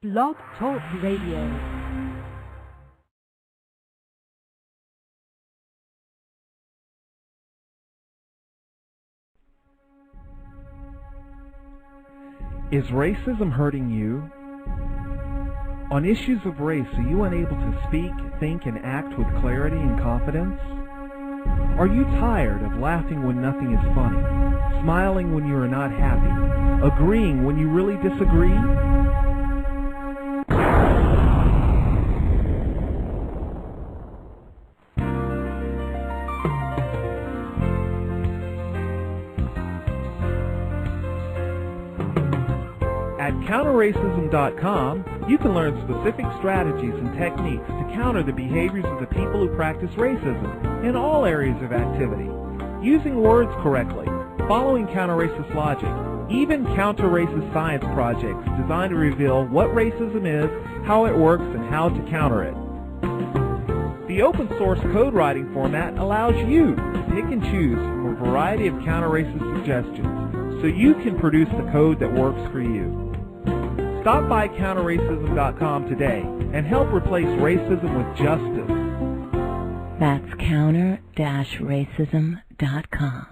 Blog Talk Radio. Is racism hurting you? On issues of race, are you unable to speak, think, and act with clarity and confidence? Are you tired of laughing when nothing is funny, smiling when you are not happy, agreeing when you really disagree? At counterracism.com, you can learn specific strategies and techniques to counter the behaviors of the people who practice racism in all areas of activity, using words correctly, following counter-racist logic, even counter-racist science projects designed to reveal what racism is, how it works, and how to counter it. The open source code writing format allows you to pick and choose from a variety of counter-racist suggestions so you can produce the code that works for you. Stop by counterracism.com today and help replace racism with justice. That's counter-racism.com.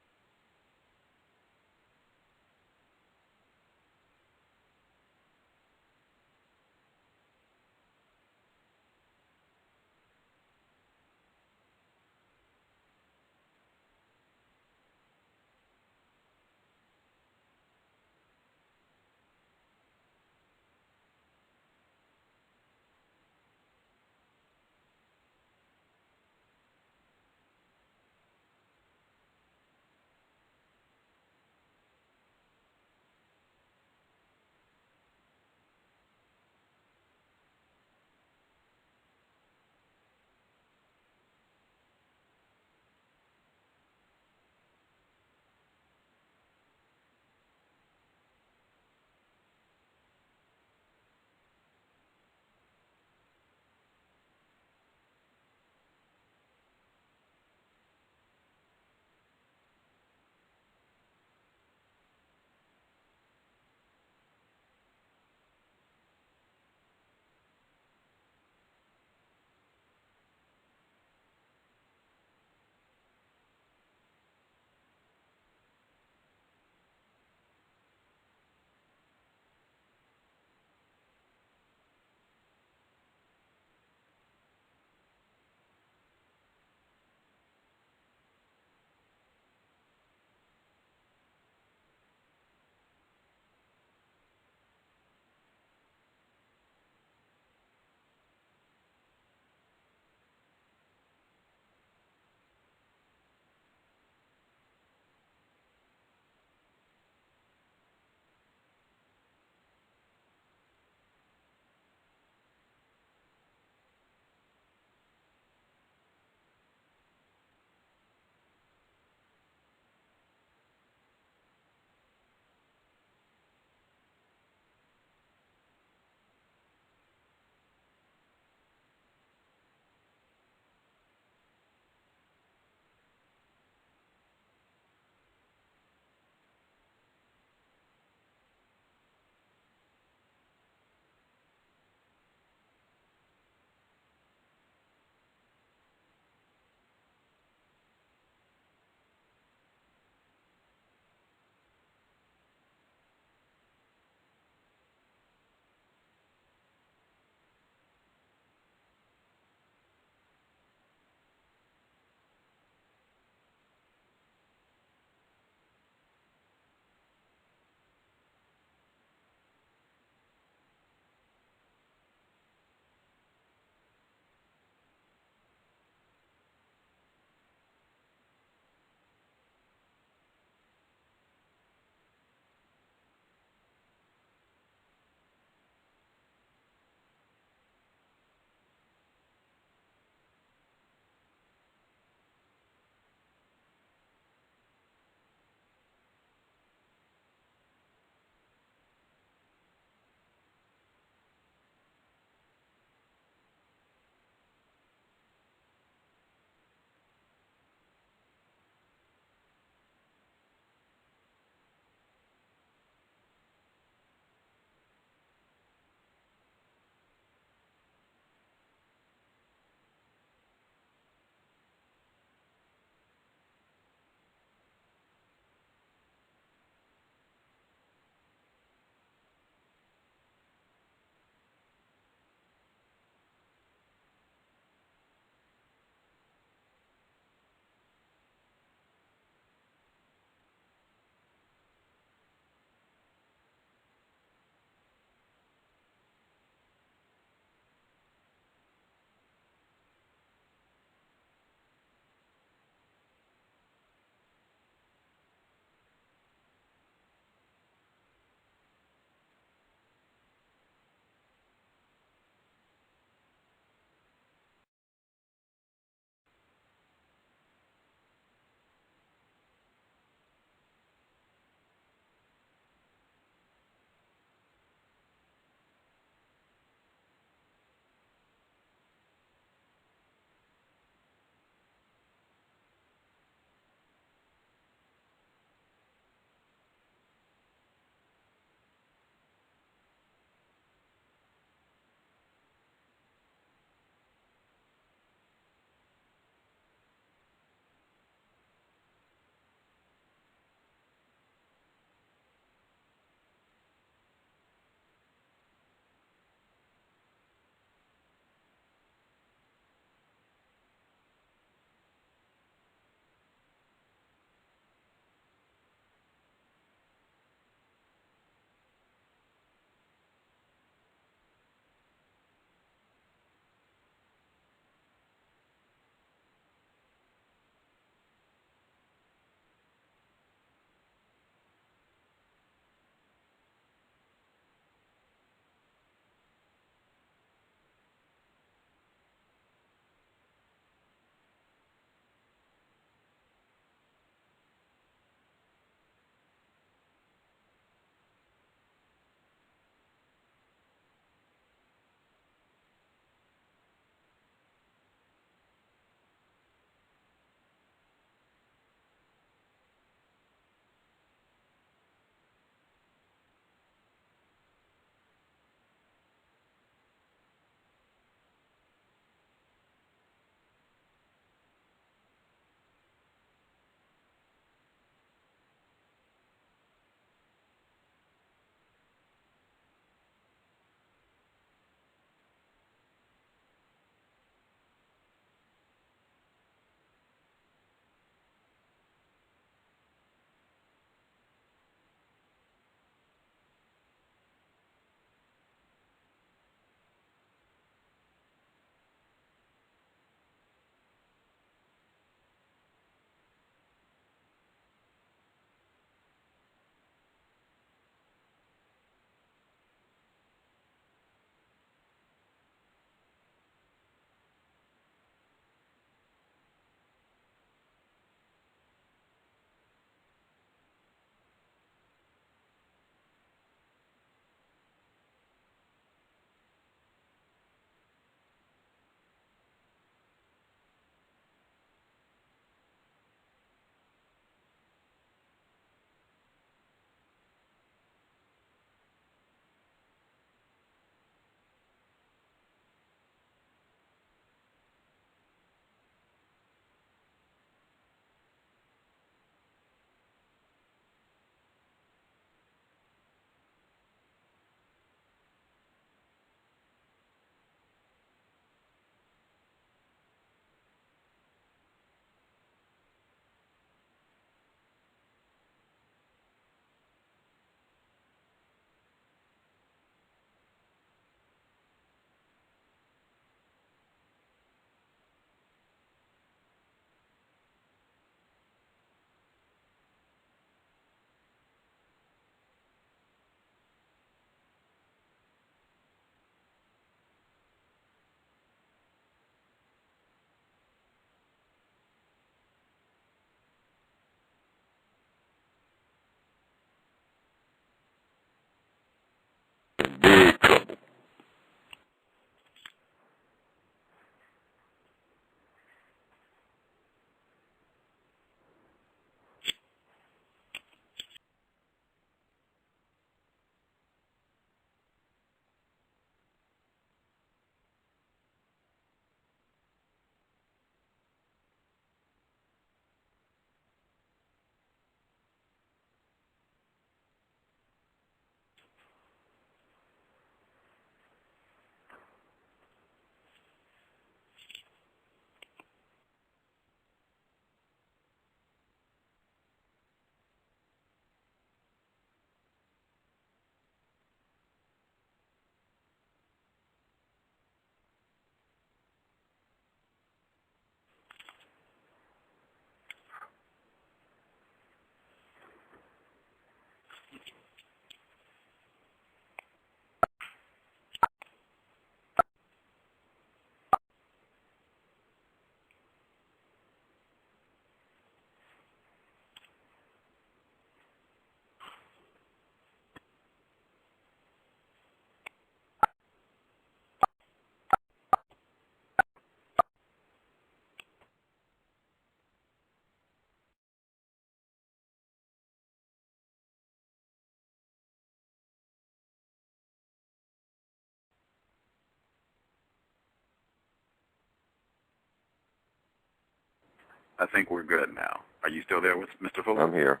I think we're good now. Are you still there with Mr. Fuller? I'm here.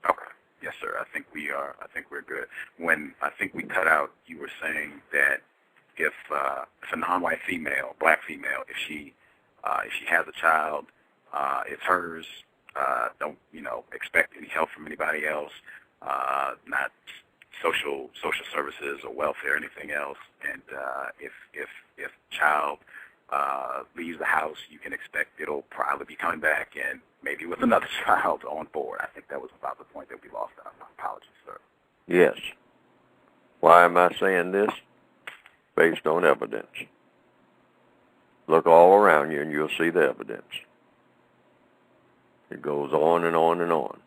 Okay. Yes, sir. I think we are. I think we're good. When I think we cut out, you were saying that if a non-white female, black female, if she has a child, it's hers. Don't expect any help from anybody else. Not social services or welfare, anything else. And if child leaves the house, you can expect it'll probably be coming back and maybe with another child on board. I think that was about the point that we lost out. Apologies, sir. Yes. Why am I saying this? Based on evidence. Look all around you and you'll see the evidence. It goes on and on and on.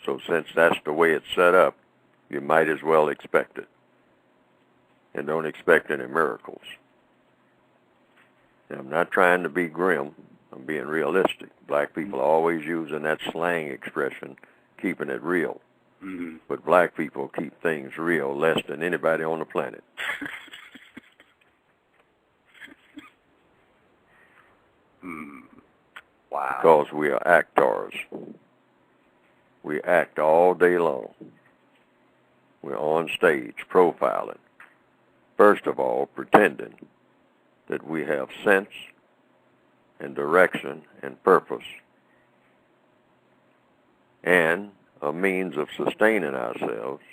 So since that's the way it's set up, you might as well expect it. And don't expect any miracles. Now, I'm not trying to be grim. I'm being realistic. Black people are always using that slang expression, keeping it real. Mm-hmm. But black people keep things real less than anybody on the planet. Wow. Because we are actors. We act all day long. We're on stage profiling. First of all, pretending that we have sense and direction and purpose and a means of sustaining ourselves.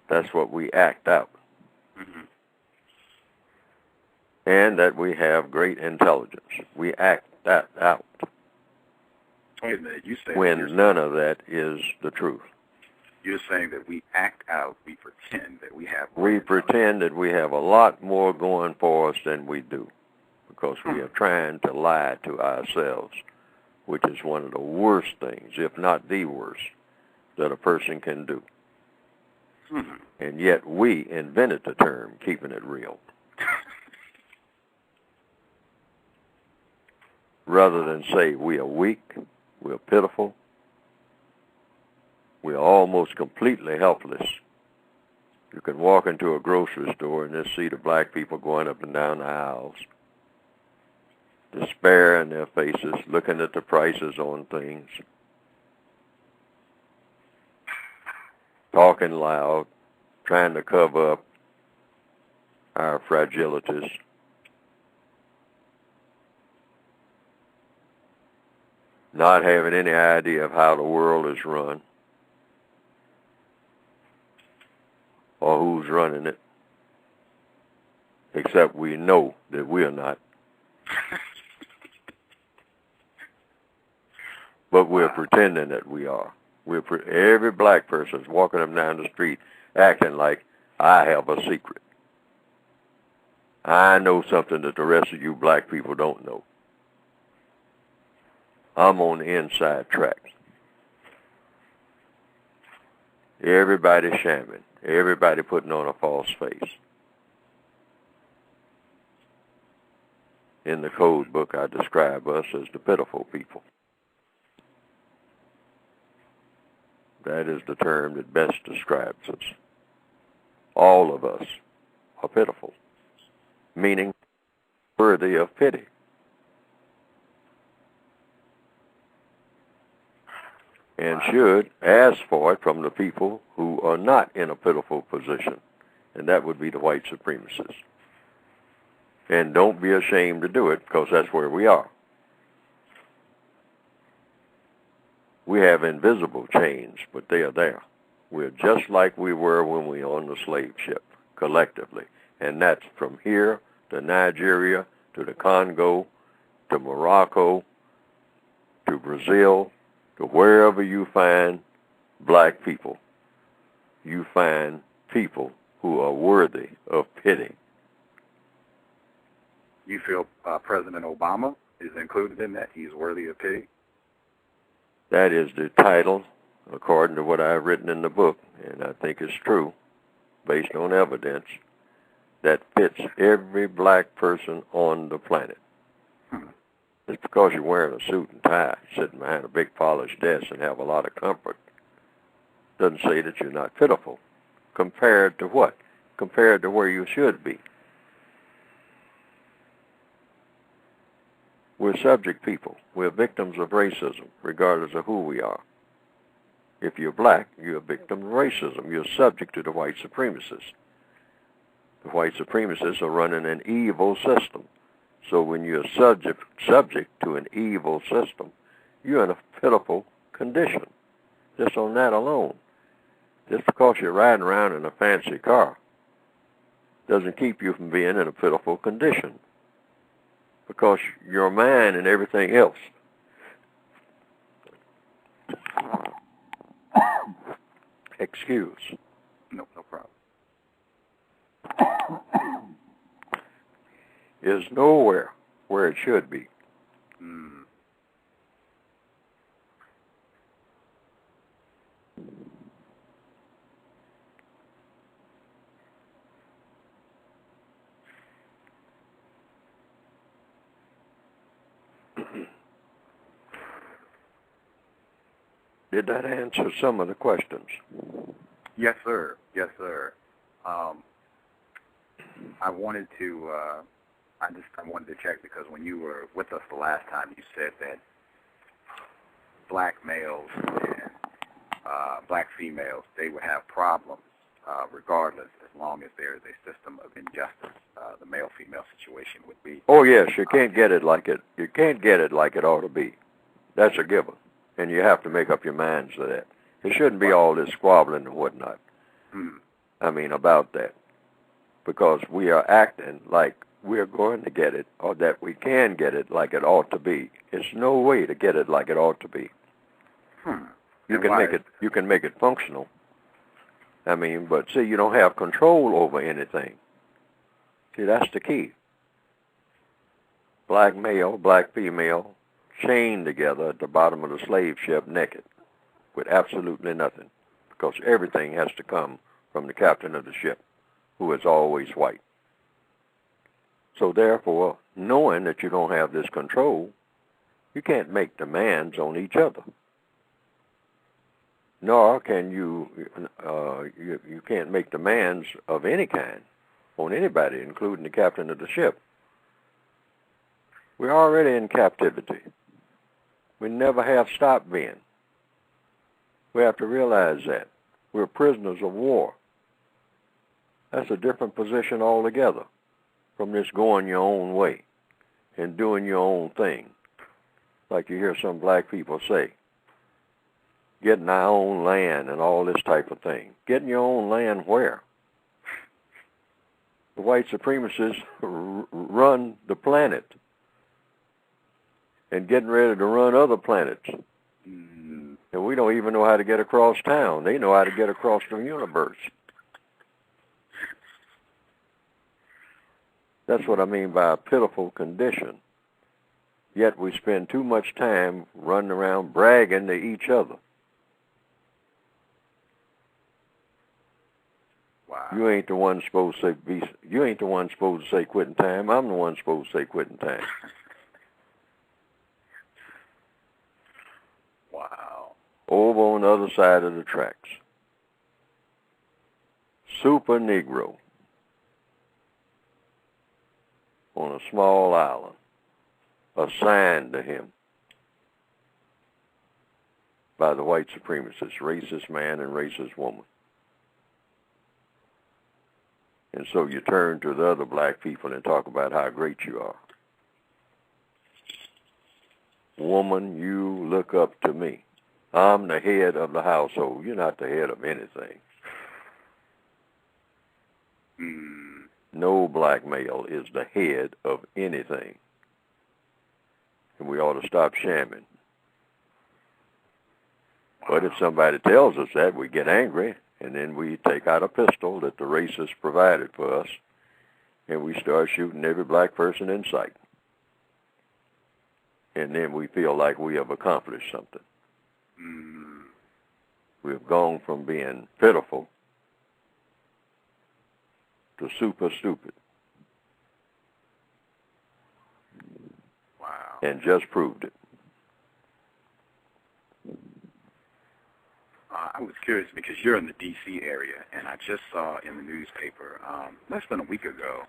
That's what we act out. Mm-hmm. And that we have great intelligence. We act that out. Wait a minute. You say when none of that is the truth. You're saying that we act out, we pretend that we have... We pretend that we have a lot more going for us than we do because we are trying to lie to ourselves, which is one of the worst things, if not the worst, that a person can do. Mm-hmm. And yet we invented the term, keeping it real. Rather than say we are weak, we are pitiful, we are almost completely helpless. You can walk into a grocery store and just see the black people going up and down the aisles, despair in their faces, looking at the prices on things, talking loud, trying to cover up our fragilities. Not having any idea of how the world is run or who's running it, except we know that we're not. But we're pretending that we are. Every black person's walking up and down the street acting like, I have a secret. I know something that the rest of you black people don't know. I'm on the inside track. Everybody shamming. Everybody putting on a false face. In the code book, I describe us as the pitiful people. That is the term that best describes us. All of us are pitiful, meaning worthy of pity. And should ask for it from the people who are not in a pitiful position, and that would be the white supremacists. And don't be ashamed to do it, because that's where we are. We have invisible chains, but they are there. We're just like we were when we were on the slave ship, collectively. And that's from here to Nigeria, to the Congo, to Morocco, to Brazil, to wherever you find black people, you find people who are worthy of pity. You feel President Obama is included in that? He's worthy of pity? That is the title, according to what I've written in the book, and I think it's true, based on evidence, that fits every black person on the planet. Just because you're wearing a suit and tie, sitting behind a big polished desk and have a lot of comfort, doesn't say that you're not pitiful. Compared to what? Compared to where you should be. We're subject people. We're victims of racism, regardless of who we are. If you're black, you're a victim of racism. You're subject to the white supremacists. The white supremacists are running an evil system. So when you're subject to an evil system, you're in a pitiful condition. Just on that alone. Just because you're riding around in a fancy car doesn't keep you from being in a pitiful condition. Because your mind and everything else excuse. No problem. Is nowhere where it should be. Did that answer some of the questions? Yes, sir. Yes, sir. I wanted to check because when you were with us the last time, you said that black males and black females, they would have problems regardless, as long as there is a system of injustice. The male-female situation would be. Oh yes, you can't get it like it. You can't get it like it ought to be. That's a given, and you have to make up your minds to that. It shouldn't be all this squabbling and whatnot. I mean about that, because we are acting like we're going to get it, or that we can get it like it ought to be. It's no way to get it like it ought to be. You can make it. You can make it functional. I mean, but see, you don't have control over anything. See, that's the key. Black male, black female, chained together at the bottom of the slave ship naked, with absolutely nothing, because everything has to come from the captain of the ship, who is always white. So therefore, knowing that you don't have this control, you can't make demands on each other. Nor can you can't make demands of any kind on anybody, including the captain of the ship. We're already in captivity. We never have stopped being. We have to realize that. We're prisoners of war. That's a different position altogether from this going your own way and doing your own thing. Like you hear some black people say, getting our own land and all this type of thing. Getting your own land where? The white supremacists run the planet and getting ready to run other planets. And we don't even know how to get across town. They know how to get across the universe. That's what I mean by a pitiful condition. Yet we spend too much time running around bragging to each other. Wow. You ain't the one supposed to say you ain't the one supposed to say quitting time. I'm the one supposed to say quitting time. Wow. Over on the other side of the tracks. Super Negro on a small island, assigned to him by the white supremacists, racist man and racist woman. And so you turn to the other black people and talk about how great you are. Woman, you look up to me. I'm the head of the household. You're not the head of anything. No black male is the head of anything. And we ought to stop shamming. But if somebody tells us that, we get angry, and then we take out a pistol that the racists provided for us, and we start shooting every black person in sight. And then we feel like we have accomplished something. We've gone from being pitiful to super stupid. Wow. And just proved it. I was curious because you're in the D.C. area, and I just saw in the newspaper less than a week ago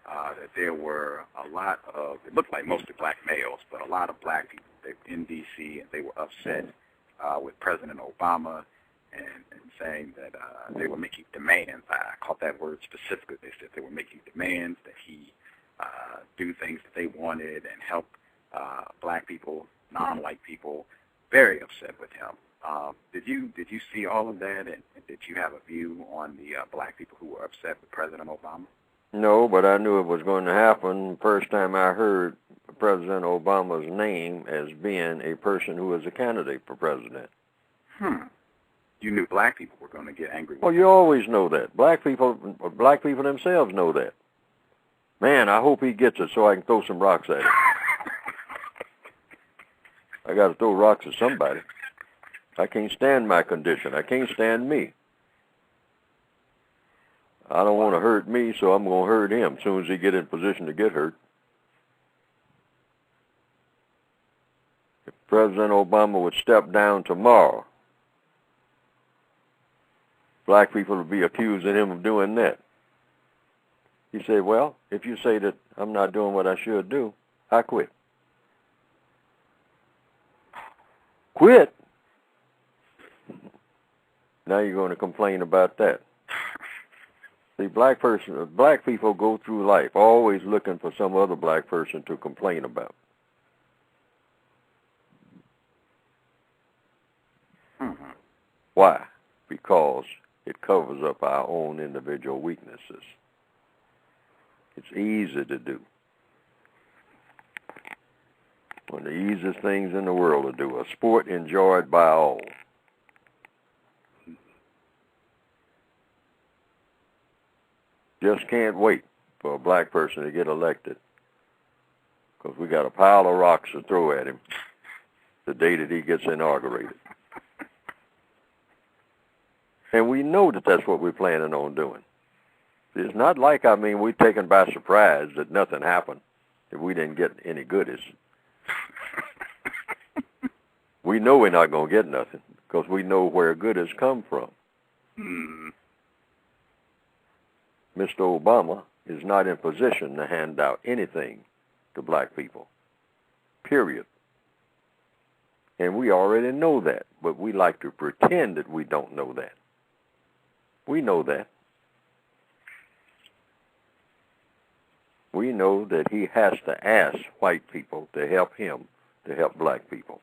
that there were a lot of, it looked like mostly black males, but a lot of black people in D.C., and they were upset with President Obama and saying that they were making demands. I caught that word specifically. They said they were making demands that he do things that they wanted and help black people, non-white people. Very upset with him. Did you see all of that, and did you have a view on the black people who were upset with President Obama? No, but I knew it was going to happen. First time I heard President Obama's name as being a person who was a candidate for president. You knew black people were going to get angry with Well, you always know that. Black people themselves know that. Man, I hope he gets it so I can throw some rocks at him. I got to throw rocks at somebody. I can't stand my condition. I can't stand me. I don't want to hurt me, so I'm going to hurt him as soon as he get in position to get hurt. If President Obama would step down tomorrow, black people would be accusing him of doing that. He said, well, if you say that I'm not doing what I should do, I quit. Quit? Now you're going to complain about that. See, black people go through life always looking for some other black person to complain about. Why? Because it covers up our own individual weaknesses. It's easy to do. One of the easiest things in the world to do, a sport enjoyed by all. Just can't wait for a black person to get elected, because we got a pile of rocks to throw at him the day that he gets inaugurated. And we know that that's what we're planning on doing. It's not like, we're taken by surprise that nothing happened, that we didn't get any goodies. We know we're not going to get nothing, because we know where goodies come from. Mr. Obama is not in position to hand out anything to black people, period. And we already know that, but we like to pretend that we don't know that. We know that. We know that he has to ask white people to help him to help black people.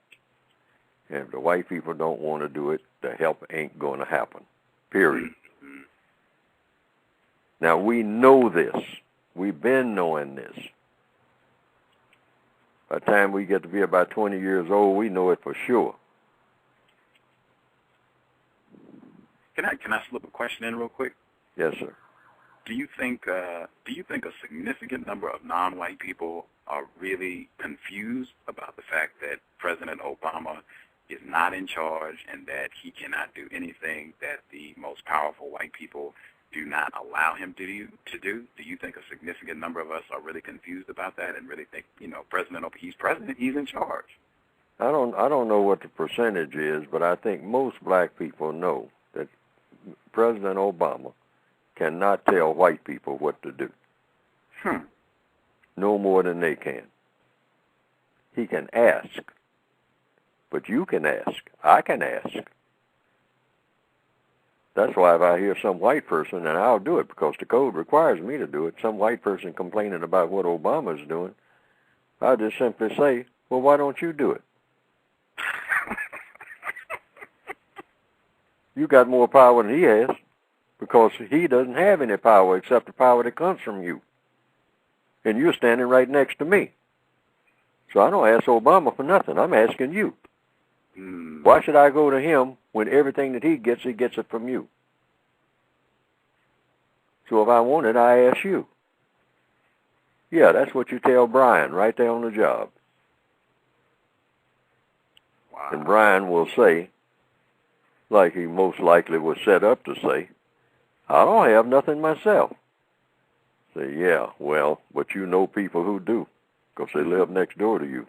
And if the white people don't want to do it, the help ain't going to happen, period. Now, we know this. We've been knowing this. By the time we get to be about 20 years old, we know it for sure. Can I slip a question in real quick? Yes, sir. Do you think a significant number of non-white people are really confused about the fact that President Obama is not in charge and that he cannot do anything that the most powerful white people do not allow him to do? Do you think a significant number of us are really confused about that and really think, he's president, he's in charge? I don't know what the percentage is, but I think most black people know that President Obama cannot tell white people what to do. No more than they can. He can ask, but you can ask. I can ask. That's why if I hear some white person, and I'll do it because the code requires me to do it, some white person complaining about what Obama's doing, I'll just simply say, well, why don't you do it? You got more power than he has, because he doesn't have any power except the power that comes from you. And you're standing right next to me. So I don't ask Obama for nothing. I'm asking you. Why should I go to him when everything that he gets it from you? So if I want it, I ask you. Yeah, that's what you tell Brian right there on the job. Wow. And Brian will say, like he most likely was set up to say, I don't have nothing myself. Say, yeah, well, but you know people who do, because they live next door to you.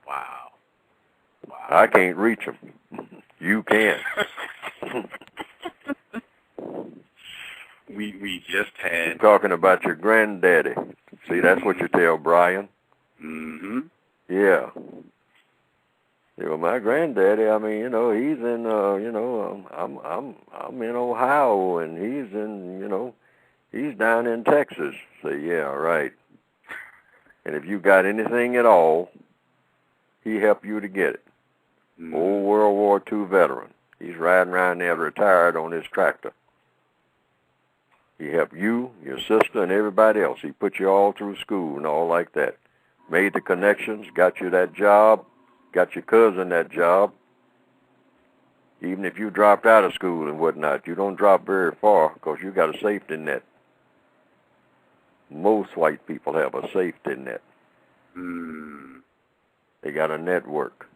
Wow. I can't reach them. You can. we just had... You're talking about your granddaddy. See, that's what you tell Brian. Mm-hmm. Yeah. Well, my granddaddy, I mean, you know, he's in, you know, I'm in Ohio, and he's in, you know, he's down in Texas. Say, yeah, right. And if you got anything at all, he helped you to get it. Mm-hmm. Old World War II veteran. He's riding around there retired on his tractor. He helped you, your sister, and everybody else. He put you all through school and all like that. Made the connections, got you that job, got your cousin that job. Even if you dropped out of school and whatnot, you don't drop very far because you got a safety net. Most white people have a safety net. Mm. They got a network.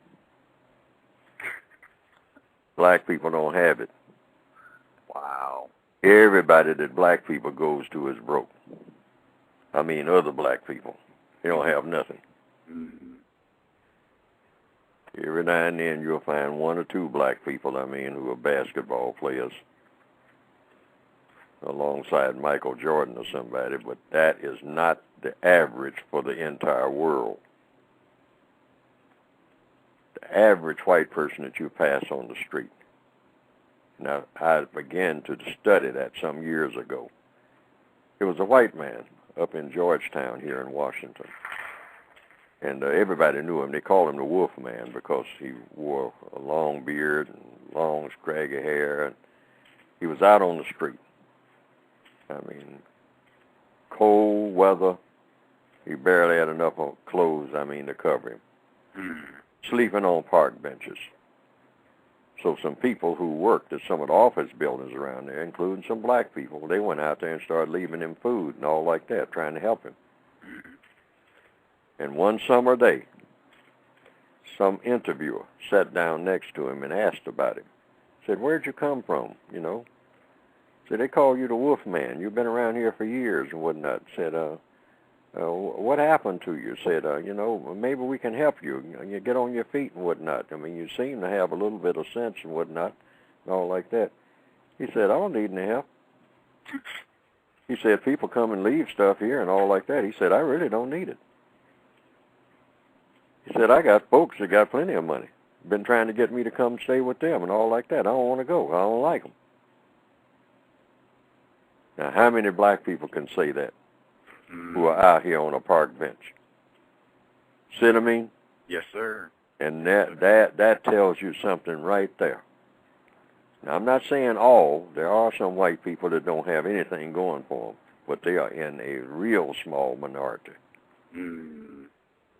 Black people don't have it. Wow. Everybody that black people goes to is broke. I mean, other black people. They don't have nothing. Mm-hmm. Every now and then you'll find one or two black people, I mean, who are basketball players alongside Michael Jordan or somebody, but that is not the average for the entire world. The average white person that you pass on the street. Now, I began to study that some years ago. It was a white man up in Georgetown here in Washington. And everybody knew him. They called him the Wolf Man because he wore a long beard and long, scraggy hair. And he was out on the street. I mean, cold weather. He barely had enough clothes, I mean, to cover him. Sleeping on park benches. So some people who worked at some of the office buildings around there, including some black people, they went out there and started leaving him food and all like that, trying to help him. And one summer day, some interviewer sat down next to him and asked about him. Said, "Where'd you come from, you know?" Said, "They call you the Wolf Man. You've been around here for years and whatnot." Said, "What happened to you?" Said, "You know, maybe we can help you. You get on your feet and whatnot. I mean, you seem to have a little bit of sense and whatnot and all like that." He said, "I don't need any help." He said, "People come and leave stuff here and all like that." He said, "I really don't need it." He said, "I got folks that got plenty of money. Been trying to get me to come stay with them and all like that. I don't want to go. I don't like them." Now, how many black people can say that who are out here on a park bench? See what I mean? Yes, sir. And that tells you something right there. Now, I'm not saying all. There are some white people that don't have anything going for them, but they are in a real small minority.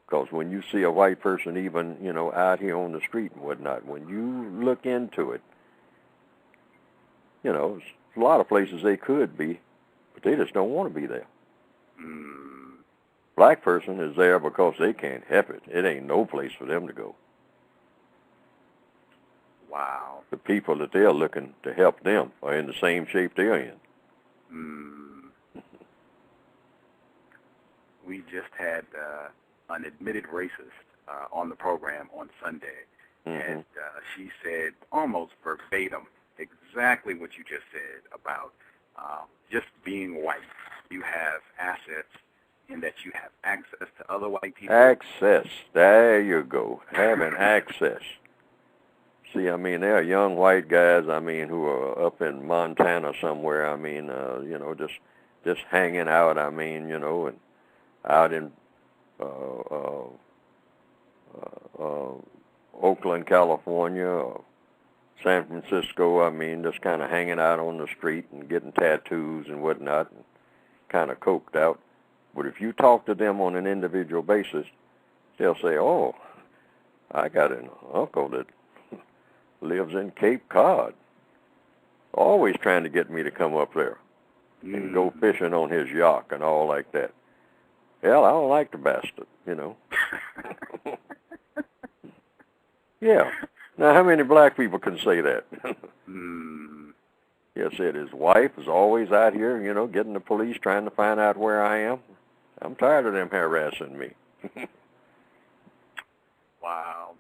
Because when you see a white person even, you know, out here on the street and whatnot, when you look into it, you know, there's a lot of places they could be, but they just don't want to be there. Black person is there because they can't help it. It ain't no place for them to go. Wow. The people that they're looking to help them are in the same shape they're in. We just had an admitted racist on the program on Sunday, and she said almost verbatim exactly what you just said about just being white. You have assets in that you have access to other white people. Access. There you go. Having access. See, I mean, there are young white guys, I mean, who are up in Montana somewhere, I mean, you know, just hanging out, I mean, you know, and out in Oakland, California, or San Francisco, I mean, just kind of hanging out on the street and getting tattoos and whatnot and kind of coked out. But if you talk to them on an individual basis, they'll say, "Oh, I got an uncle that lives in Cape Cod, always trying to get me to come up there and go fishing on his yacht and all like that." Hell, I don't like the bastard, you know. Yeah. Now, how many black people can say that? Yes, said his wife is always out here, you know, getting the police, trying to find out where I am. I'm tired of them harassing me. Wow.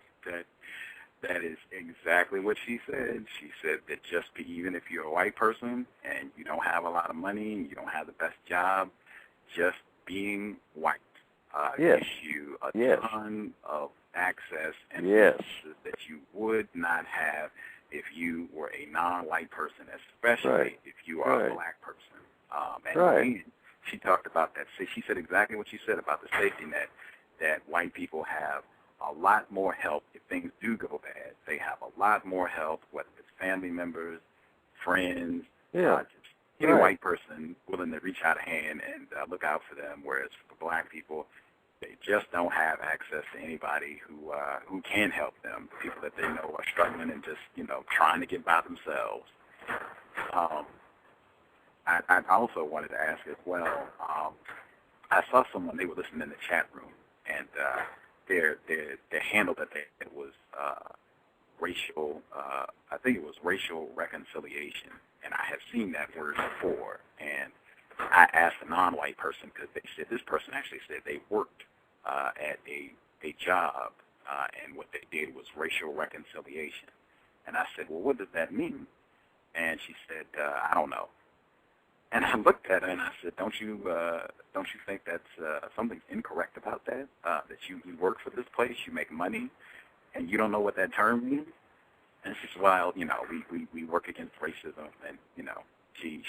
That is exactly what she said. She said that even if you're a white person and you don't have a lot of money, you don't have the best job, just being white gives you a ton of access and resources that you would not have if you were a non-white person, especially if you are a black person. And she talked about that. She said exactly what she said about the safety net, that white people have a lot more help if things do go bad. They have a lot more help, whether it's family members, friends, just any white person willing to reach out a hand and look out for them, whereas for black people, they just don't have access to anybody who can help them, people that they know are struggling and just, trying to get by themselves. I also wanted to ask as well, I saw someone, they were listening in the chat room, and their handle that they had was racial, I think it was racial reconciliation, and I have seen that word before, and I asked a non-white person, because they said, this person actually said they worked at a job, and what they did was racial reconciliation. And I said, well, what does that mean? And she said, I don't know. And I looked at her and I said, don't you think that's something's incorrect about that? That you work for this place, you make money, and you don't know what that term means? And she said, well, we work against racism, and she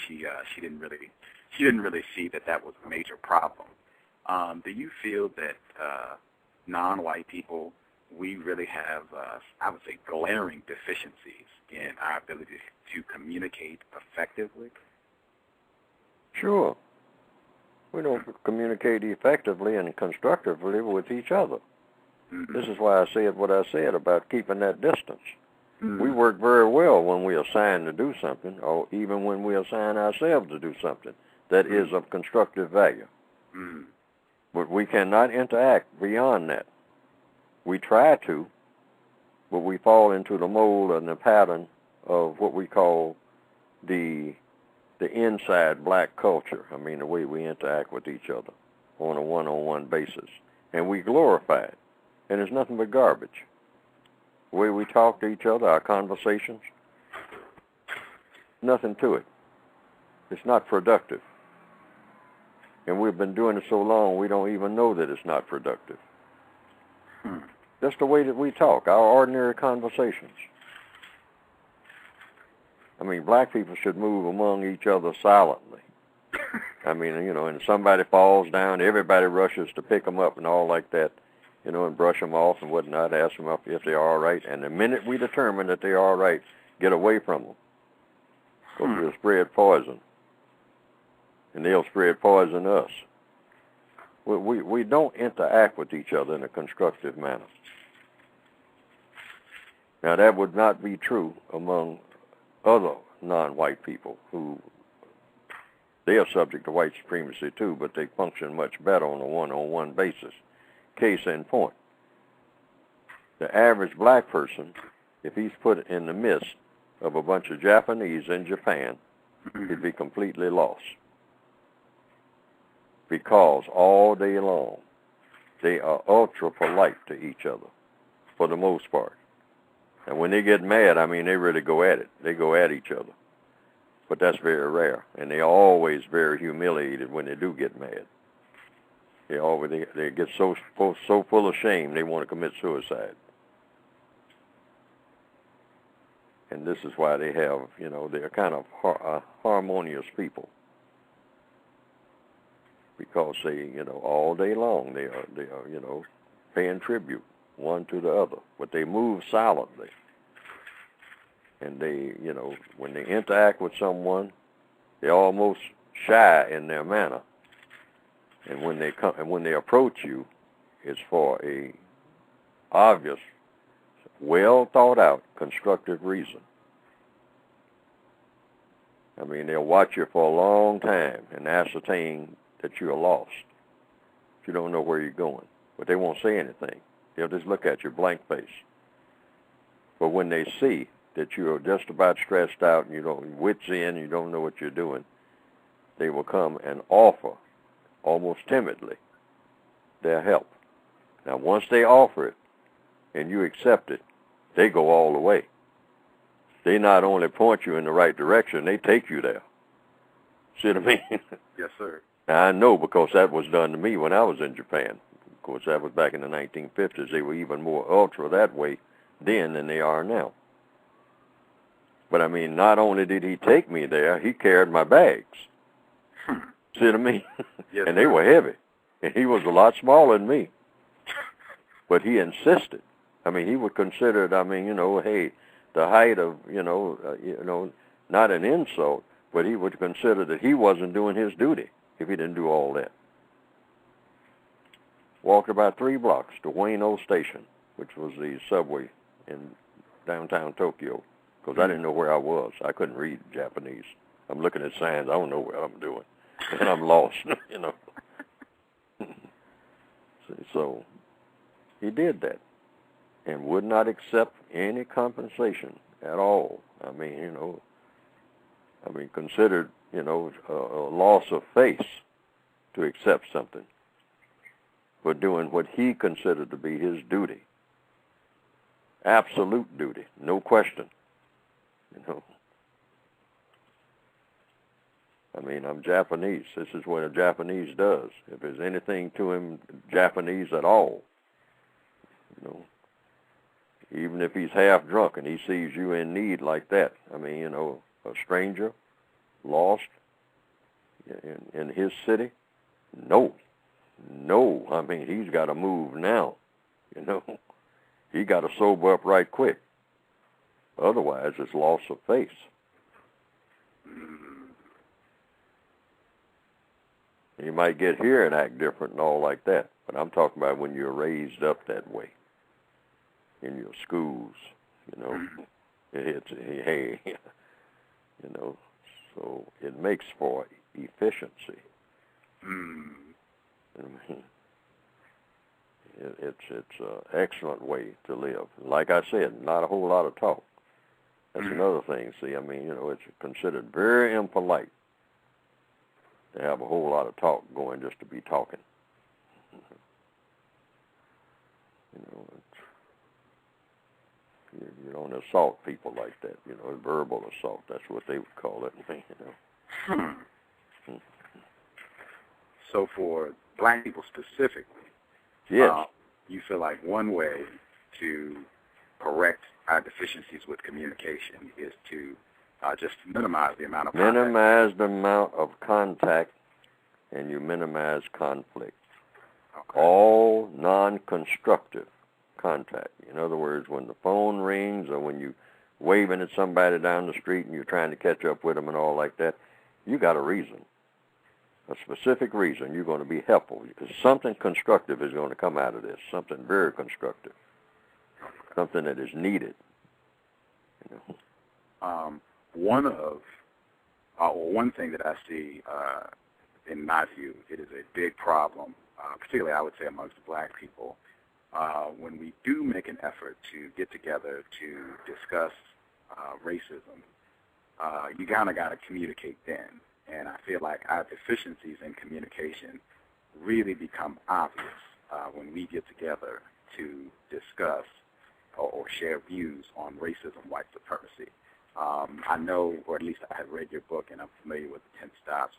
didn't really see that was a major problem. Do you feel that non-white people, we really have, I would say, glaring deficiencies in our ability to communicate effectively? Sure. We don't communicate effectively and constructively with each other. Mm-hmm. This is why I said what I said about keeping that distance. Mm-hmm. We work very well when we are assigned to do something, or even when we assign ourselves to do something that is of constructive value. Mm-hmm. But we cannot interact beyond that. We try to, but we fall into the mold and the pattern of what we call the inside black culture. I mean, the way we interact with each other on a one-on-one basis. And we glorify it. And it's nothing but garbage. The way we talk to each other, our conversations, nothing to it. It's not productive. And we've been doing it so long, we don't even know that it's not productive. That's the way that we talk, our ordinary conversations. I mean, black people should move among each other silently. I mean, and somebody falls down, everybody rushes to pick them up and all like that, and brush them off and whatnot, ask them if they're all right. And the minute we determine that they're all right, get away from them. Because we'll spread poison. And they'll spread poison to us. We don't interact with each other in a constructive manner. Now, that would not be true among other non-white people who, they are subject to white supremacy too, but they function much better on a one-on-one basis. Case in point, the average black person, if he's put in the midst of a bunch of Japanese in Japan, he'd be completely lost. Because all day long, they are ultra polite to each other, for the most part. And when they get mad, I mean, they really go at it. They go at each other. But that's very rare. And they're always very humiliated when they do get mad. They get so full of shame, they want to commit suicide. And this is why they have, they're kind of harmonious people. Because they, all day long, they are, paying tribute one to the other, but they move silently. And they, when they interact with someone, they're almost shy in their manner. And when they approach you, it's for a obvious, well thought out, constructive reason. I mean, they'll watch you for a long time and ascertain that you're lost. You don't know where you're going, but they won't say anything. They'll just look at you blank face. But when they see that you're just about stressed out and you don't, wits in, you don't know what you're doing, they will come and offer, almost timidly, their help. Now, once they offer it and you accept it, They go all the way. They not only point you in the right direction, they take you there. See what I mean? Yes, sir. Now, I know because that was done to me when I was in Japan. Of course, that was back in the 1950s. They were even more ultra that way then than they are now. But, I mean, not only did he take me there, he carried my bags. See what I mean? Yes, and they were heavy. And he was a lot smaller than me. But he insisted. I mean, he would consider it, I mean, hey, the height of, not an insult, but he would consider that he wasn't doing his duty if he didn't do all that. Walked about 3 blocks to Ueno Station, which was the subway in downtown Tokyo, because I didn't know where I was. I couldn't read Japanese. I'm looking at signs. I don't know what I'm doing. And I'm lost, So he did that and would not accept any compensation at all. I mean, considered, a loss of face to accept something for doing what he considered to be his duty. Absolute duty, no question, I mean, I'm Japanese. This is what a Japanese does. If there's anything to him Japanese at all, even if he's half drunk and he sees you in need like that, I mean, a stranger, lost in his city, no. I mean, he's got to move now, He got to sober up right quick. Otherwise, it's loss of face. You might get here and act different and all like that, but I'm talking about when you're raised up that way in your schools, hey, so it makes for efficiency. It's an excellent way to live. Like I said, not a whole lot of talk. That's another thing. See, I mean, it's considered very impolite to have a whole lot of talk going just to be talking. You don't assault people like that. Verbal assault. That's what they would call it. So for black people specifically, yes, you feel like one way to correct our deficiencies with communication is to just minimize the amount of contact. Minimize the amount of contact, and you minimize conflict. Okay. All non-constructive contact. In other words, when the phone rings or when you're waving at somebody down the street and you're trying to catch up with them and all like that, you got a reason, a specific reason you're going to be helpful, because something constructive is going to come out of this, something very constructive, something that is needed. One thing that I see, in my view, it is a big problem, particularly I would say amongst black people, when we do make an effort to get together to discuss racism, you kind of got to communicate then. And I feel like our deficiencies in communication really become obvious when we get together to discuss or share views on racism, white supremacy. I know, or at least I have read your book, and I'm familiar with the 10 Stops.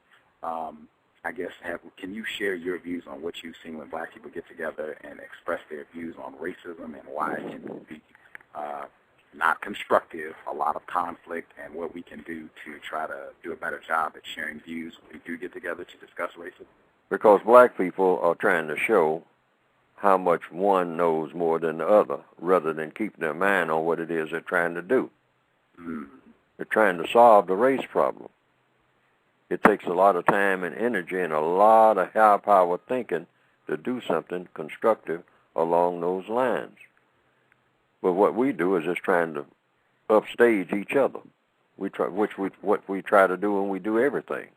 I guess, can you share your views on what you've seen when black people get together and express their views on racism and why it can be not constructive, a lot of conflict, and what we can do to try to do a better job at sharing views when we do get together to discuss racism? Because black people are trying to show how much one knows more than the other, rather than keeping their mind on what it is they're trying to do. They're trying to solve the race problem. It takes a lot of time and energy and a lot of high-power thinking to do something constructive along those lines. But what we do is just trying to upstage each other, what we try to do when we do everything.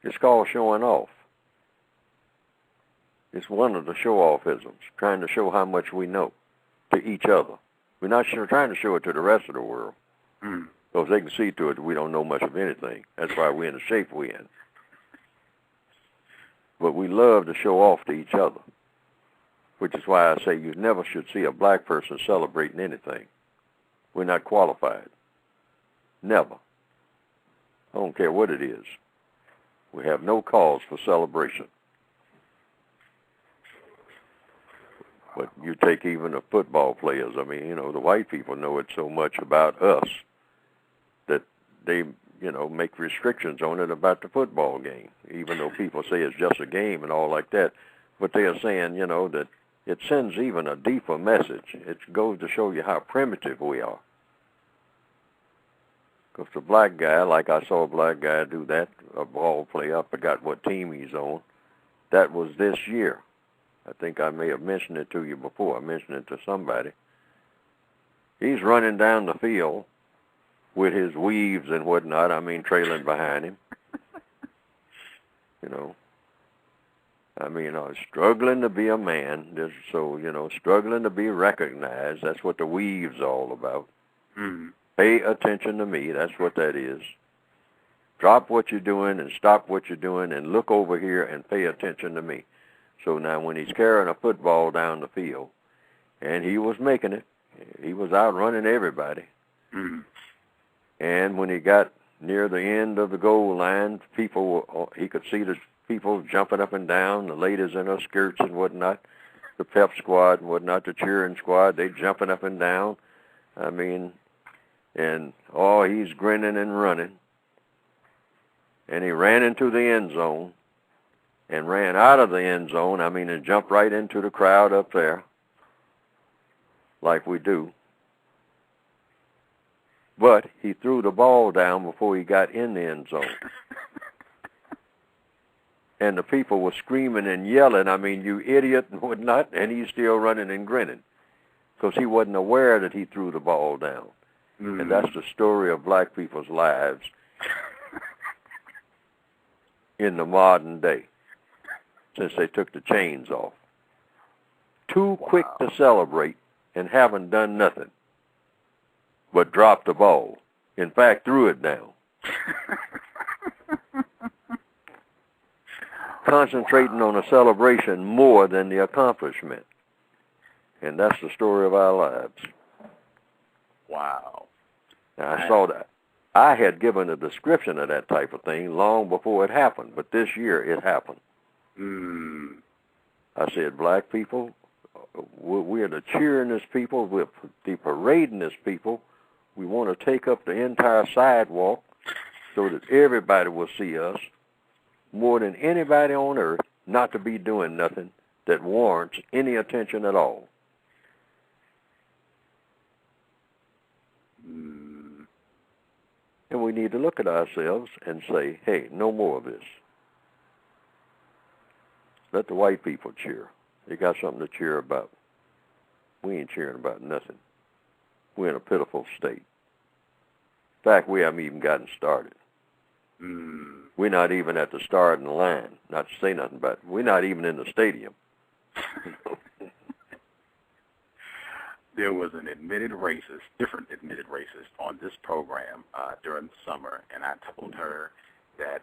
It's called showing off. It's one of the show-off-isms, trying to show how much we know to each other. We're not trying to show it to the rest of the world, because they can see to it that we don't know much of anything. That's why we're in the shape we're in. But we love to show off to each other. which is why I say you never should see a black person celebrating anything. We're not qualified. Never. I don't care what it is. We have no cause for celebration. But you take even the football players. I mean, the white people know it so much about us that they, make restrictions on it about the football game, even though people say it's just a game and all like that. But they are saying, that it sends even a deeper message. It goes to show you how primitive we are. Because the black guy, like I saw a black guy do that, a ball player, I forgot what team he's on, that was this year. I think I may have mentioned it to you before. I mentioned it to somebody. He's running down the field with his weaves and whatnot, trailing behind him. Struggling to be a man. Struggling to be recognized. That's what the weave's all about. Mm-hmm. Pay attention to me. That's what that is. Drop what you're doing and stop what you're doing and look over here and pay attention to me. So now when he's carrying a football down the field, and he was making it, he was outrunning everybody. Mm-hmm. And when he got near the end of the goal line, he could see the people jumping up and down, the ladies in their skirts and whatnot, the pep squad and whatnot, the cheering squad, they jumping up and down. He's grinning and running. And he ran into the end zone and ran out of the end zone, and jumped right into the crowd up there, like we do. But he threw the ball down before he got in the end zone. And the people were screaming and yelling, you idiot and whatnot, and he's still running and grinning because he wasn't aware that he threw the ball down. Mm-hmm. And that's the story of black people's lives in the modern day, since they took the chains off. Too quick to celebrate and haven't done nothing but dropped the ball. In fact, threw it down. Concentrating on a celebration more than the accomplishment. And that's the story of our lives. Wow. Now, I saw that. I had given a description of that type of thing long before it happened, but this year it happened. I said, black people, we're the cheeringest people, we're the paradingest people. We want to take up the entire sidewalk so that everybody will see us, more than anybody on earth, not to be doing nothing that warrants any attention at all. And we need to look at ourselves and say, hey, no more of this. Let the white people cheer. They got something to cheer about. We ain't cheering about nothing. We're in a pitiful state. In fact, we haven't even gotten started. We're not even at the starting line, not to say nothing about it. We're not even in the stadium. There was an different admitted racist on this program during the summer, and I told her that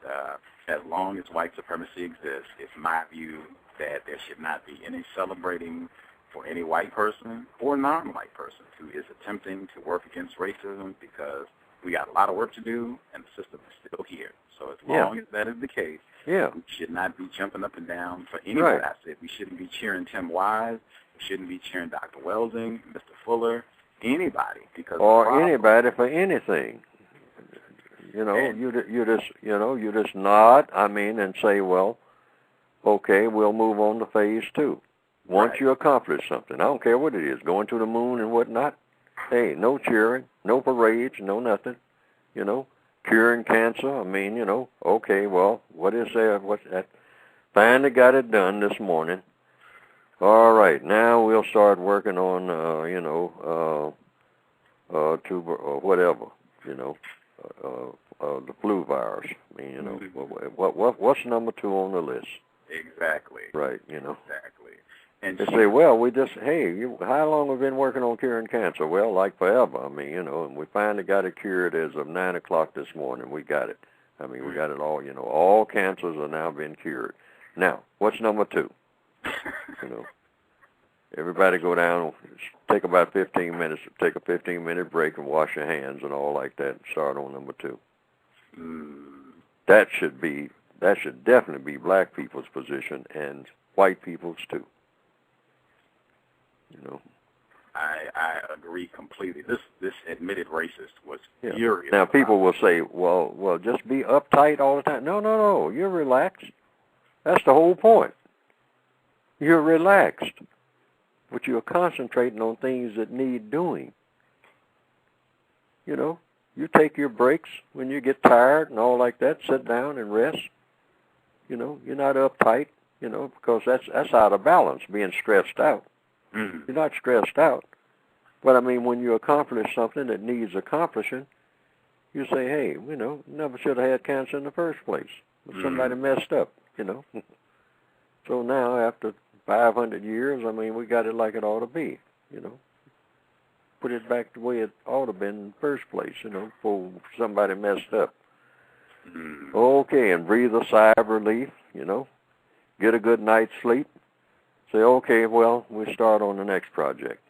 as long as white supremacy exists, it's my view that there should not be any celebrating for any white person or non-white person who is attempting to work against racism, because we got a lot of work to do, and the system is still here. So as long as that is the case, we should not be jumping up and down for anybody. I said we shouldn't be cheering Tim Wise. We shouldn't be cheering Dr. Welsing, Mr. Fuller, anybody, because anybody for anything. You just nod. And say, well, okay, we'll move on to phase 2. Once you accomplish something, I don't care what it is, going to the moon and whatnot. Hey, no cheering, no parades, no nothing. Curing cancer. Okay, well, what is there? What's that? Finally got it done this morning. All right, now we'll start working on, tuber or whatever, the flu virus. What's number 2 on the list? Exactly. Right, Exactly. And they say, well, how long have we been working on curing cancer? Well, like forever. And we finally got it cured as of 9 o'clock this morning. We got it. We got it all, all cancers are now been cured. Now, what's number 2? Everybody go down, take about 15 minutes, take a 15-minute break and wash your hands and all like that and start on number 2. That should definitely be black people's position and white people's too. You know. I agree completely. This admitted racist was furious. Now people will say, well, just be uptight all the time. No. You're relaxed. That's the whole point. You're relaxed, but you're concentrating on things that need doing. You know, you take your breaks when you get tired and all like that. Sit down and rest. You know, you're not uptight. You know, because that's out of balance. Being stressed out. You're not stressed out. But, I mean, when you accomplish something that needs accomplishing, you say, hey, you know, never should have had cancer in the first place. But somebody messed up, you know. So now, after 500 years, I mean, we got it like it ought to be, you know. Put it back the way it ought to have been in the first place, you know, before somebody messed up. Okay, and breathe a sigh of relief, you know. Get a good night's sleep. Say, okay, well, we start on the next project.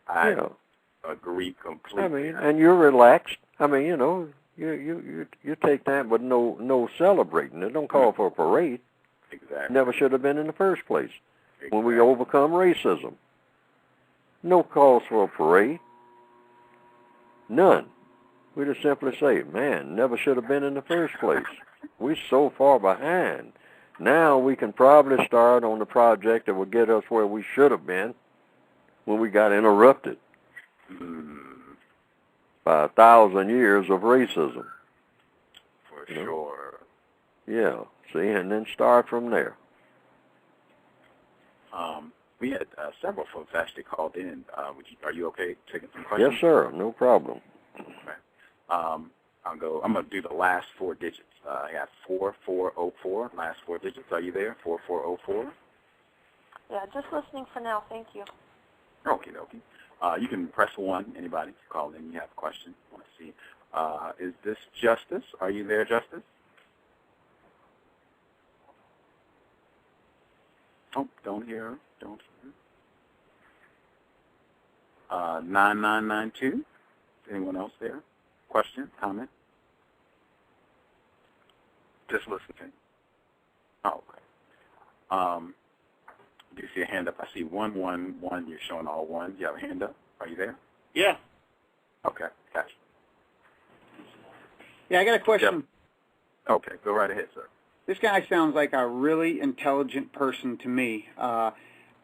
I agree completely. I mean, and you're relaxed. I mean, you know, you take that, but no celebrating. It don't call for a parade. Exactly. Never should have been in the first place. Exactly. When we overcome racism, no calls for a parade. None. We just simply say, man, never should have been in the first place. We're so far behind. Now we can probably start on the project that will get us where we should have been when we got interrupted by 1,000 years of racism. For sure. Yeah. See, and then start from there. We had several folks actually called in. Are you okay taking some questions? Yes, sir. No problem. Okay. I'm going to do the last 4 digits. I got 4404, last 4 digits. Are you there? 4404? Yeah, just listening for now. Thank you. Okay. You can press 1. Anybody can call in. You have a question. I want to see. Is this Justice? Are you there, Justice? Oh, don't hear her. 9992. Anyone else there? Question? Comment? Just listening. Oh, okay. Do you see a hand up? I see 111. You're showing all 1. You have a hand up? Are you there? Yeah. Okay, gotcha. Yeah, I got a question. Yep. Okay, go right ahead, sir. This guy sounds like a really intelligent person to me.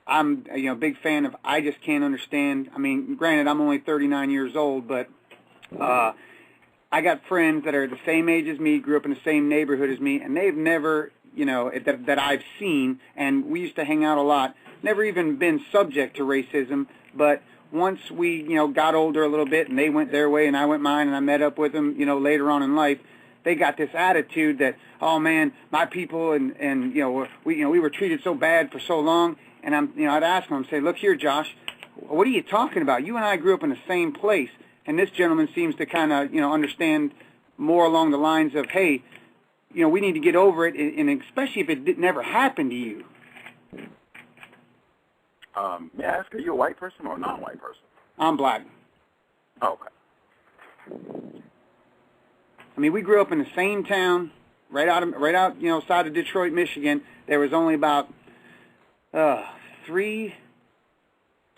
I'm a big fan of I Just Can't Understand. I mean, granted, I'm only 39 years old, but I got friends that are the same age as me, grew up in the same neighborhood as me, and they've never, that I've seen, and we used to hang out a lot, never even been subject to racism, but once we, got older a little bit and they went their way and I went mine and I met up with them, later on in life, they got this attitude that, oh man, my people and we were treated so bad for so long, and I'd ask them, I'd say, look here, Josh, what are you talking about? You and I grew up in the same place. And this gentleman seems to kind of, understand more along the lines of, hey, we need to get over it, and especially if it never happened to you. May I ask, are you a white person or a non-white person? I'm black. Oh, okay. I mean, we grew up in the same town, right out, side of Detroit, Michigan. There was only about three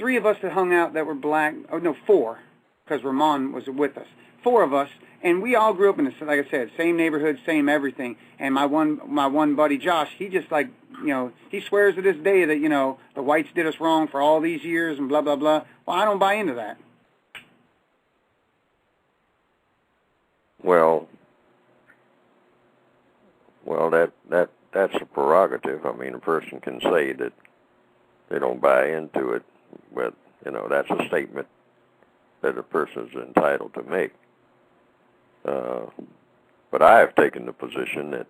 of us that hung out that were black. Oh no, 4. Because Ramon was with us. 4 of us, and we all grew up in the, like I said, same neighborhood, same everything. And my one buddy Josh, he just he swears to this day that the whites did us wrong for all these years and blah blah blah. Well, I don't buy into that. Well, that's a prerogative. I mean, a person can say that they don't buy into it, but that's a statement that a person is entitled to make. But I have taken the position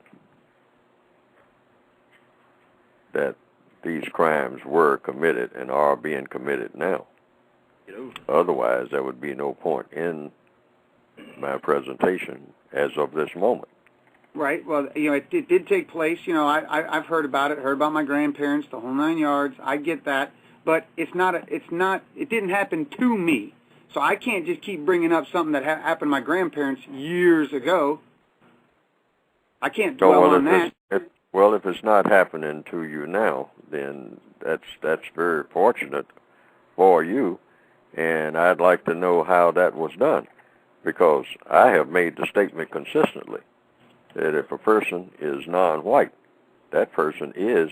that these crimes were committed and are being committed now. Otherwise, there would be no point in my presentation as of this moment. Right. Well, it did take place. I've heard about it, heard about my grandparents, the whole 9 yards. I get that, but it didn't happen to me. So I can't just keep bringing up something that happened to my grandparents years ago. I can't dwell on that. If it's not happening to you now, then that's very fortunate for you, and I'd like to know how that was done, because I have made the statement consistently that if a person is non-white, that person is,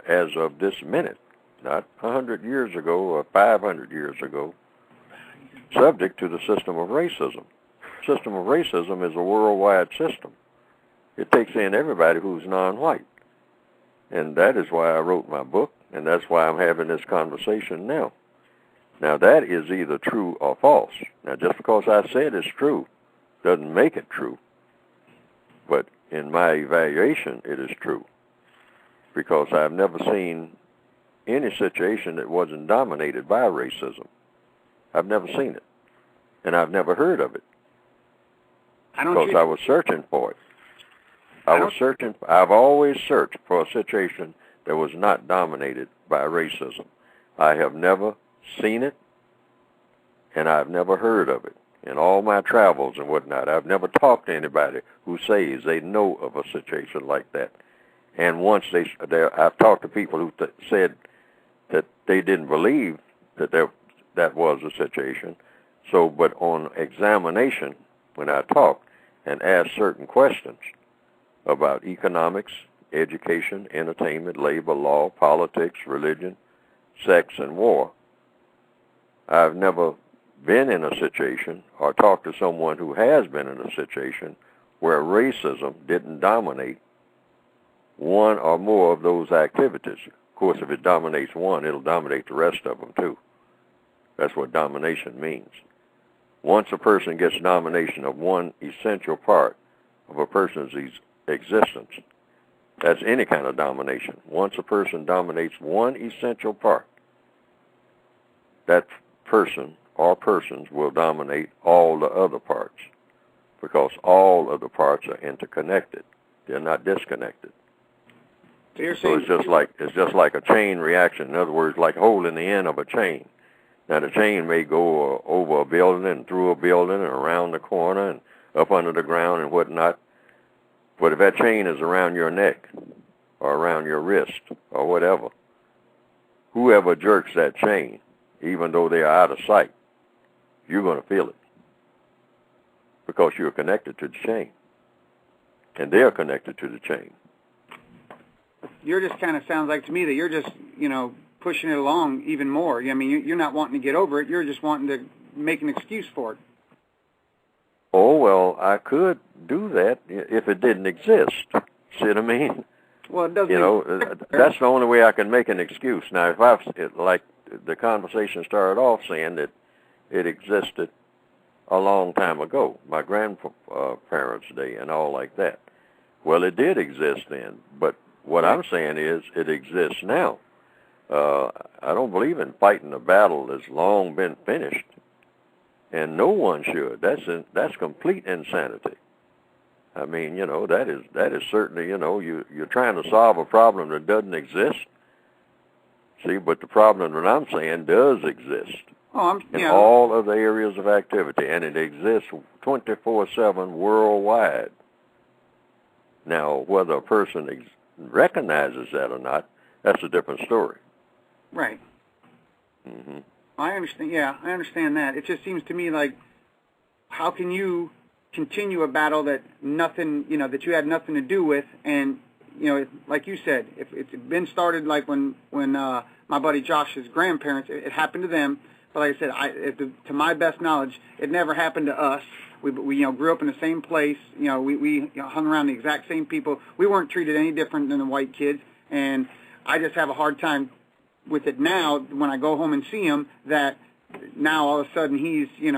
as of this minute, not 100 years ago or 500 years ago, subject to the system of racism. System of racism is a worldwide system. It takes in everybody who's non-white. And that is why I wrote my book, and that's why I'm having this conversation now. Now, that is either true or false. Now, just because I said it's true doesn't make it true. But in my evaluation, it is true. Because I've never seen any situation that wasn't dominated by racism. I've never seen it. And I've never heard of it. Because I was searching for it. I've always searched for a situation that was not dominated by racism. I have never seen it, and I've never heard of it. In all my travels and whatnot, I've never talked to anybody who says they know of a situation like that. And once I've talked to people who said that they didn't believe that that was a situation. So, but on examination, when I talked and asked certain questions about economics, education, entertainment, labor, law, politics, religion, sex, and war, I've never been in a situation or talked to someone who has been in a situation where racism didn't dominate one or more of those activities. Of course, if it dominates one, it'll dominate the rest of them too. That's what domination means. Once a person gets domination of one essential part of a person's existence, that's any kind of domination. Once a person dominates one essential part, that person or persons will dominate all the other parts, because all of the parts are interconnected. They're not disconnected. So it's just like a chain reaction. In other words, like holding the end of a chain. Now, the chain may go over a building and through a building and around the corner and up under the ground and whatnot. But if that chain is around your neck or around your wrist or whatever, whoever jerks that chain, even though they are out of sight, you're going to feel it, because you're connected to the chain, and they're connected to the chain. You're just kind of sounds like to me that you're just, pushing it along even more. I mean, you're not wanting to get over it. You're just wanting to make an excuse for it. Oh, well, I could do that if it didn't exist. See what I mean? Well, it doesn't. That's the only way I can make an excuse. Now, if like the conversation started off saying that it existed a long time ago, my grandparents' day and all like that. Well, it did exist then, but what I'm saying is it exists now. I don't believe in fighting a battle that's long been finished, and no one should. That's complete insanity. I mean, that is certainly, you're trying to solve a problem that doesn't exist. See, but the problem that I'm saying does exist in all of the areas of activity, and it exists 24/7 worldwide. Now, whether a person recognizes that or not, that's a different story. Right. Mm-hmm. I understand. Yeah, I understand that. It just seems to me like, how can you continue a battle that nothing, that you had nothing to do with, and like you said, if it's been started like when my buddy Josh's grandparents, it happened to them. But like I said, to my best knowledge, it never happened to us. We grew up in the same place. We hung around the exact same people. We weren't treated any different than the white kids, and I just have a hard time with it now when I go home and see him, that now all of a sudden he's he's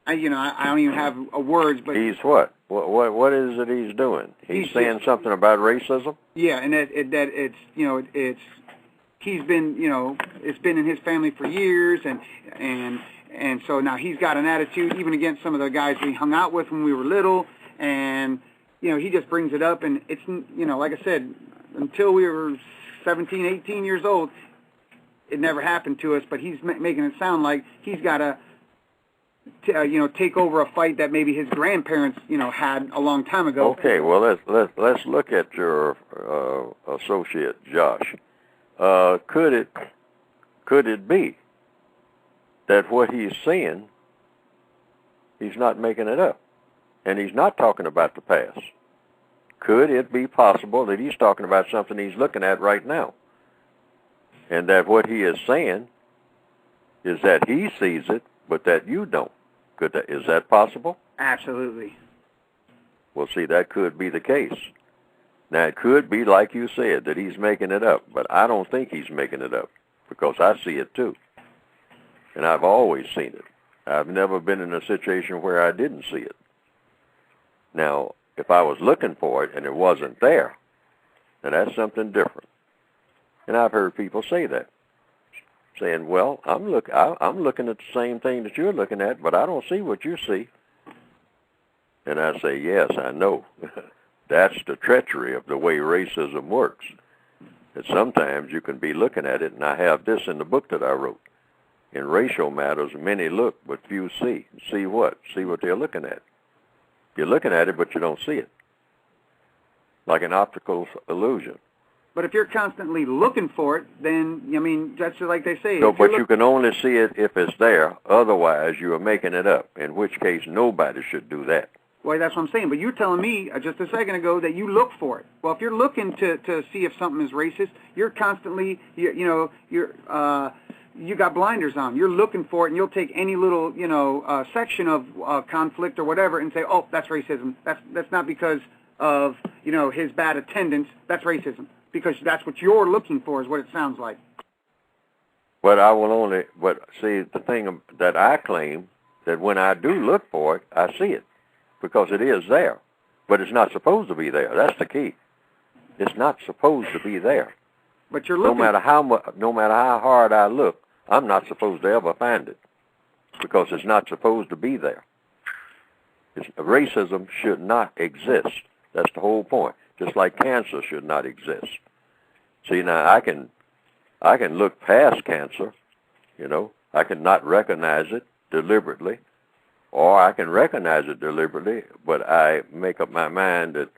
I don't even have words, but he's what? What is it he's doing? He's saying something about racism? Yeah, and he's been it's been in his family for years, and And so now he's got an attitude even against some of the guys we hung out with when we were little, and, he just brings it up, and it's, like I said, until we were 17, 18 years old, it never happened to us, but he's making it sound like he's got to, take over a fight that maybe his grandparents, had a long time ago. Okay, well, let's look at your associate, Josh. Could it be that what he's saying, he's not making it up, and he's not talking about the past? Could it be possible that he's talking about something he's looking at right now, and that what he is saying is that he sees it, but that you don't? Is that possible? Absolutely. Well, see, that could be the case. Now, it could be, like you said, that he's making it up, but I don't think he's making it up, because I see it too. And I've always seen it. I've never been in a situation where I didn't see it. Now, if I was looking for it and it wasn't there, then that's something different. And I've heard people say that, saying, well, I'm looking at the same thing that you're looking at, but I don't see what you see. And I say, yes, I know. That's the treachery of the way racism works. That sometimes you can be looking at it, and I have this in the book that I wrote. In racial matters, many look, but few see. See what? See what they're looking at. You're looking at it, but you don't see it. Like an optical illusion. But if you're constantly looking for it, then, that's like they say. No, but you can only see it if it's there. Otherwise, you are making it up, in which case nobody should do that. Well, that's what I'm saying. But you're telling me just a second ago that you look for it. Well, if you're looking to see if something is racist, you're constantly, you got blinders on. You're looking for it, and you'll take any little, section of conflict or whatever and say, oh, that's racism. That's not because of, his bad attendance. That's racism. Because that's what you're looking for is what it sounds like. But see, the thing that I claim, that when I do look for it, I see it. Because it is there. But it's not supposed to be there. That's the key. It's not supposed to be there. But you're looking. No matter how hard I look, I'm not supposed to ever find it. Because it's not supposed to be there. Racism should not exist. That's the whole point. Just like cancer should not exist. See, now I can look past cancer, I can not recognize it deliberately, or I can recognize it deliberately, but I make up my mind that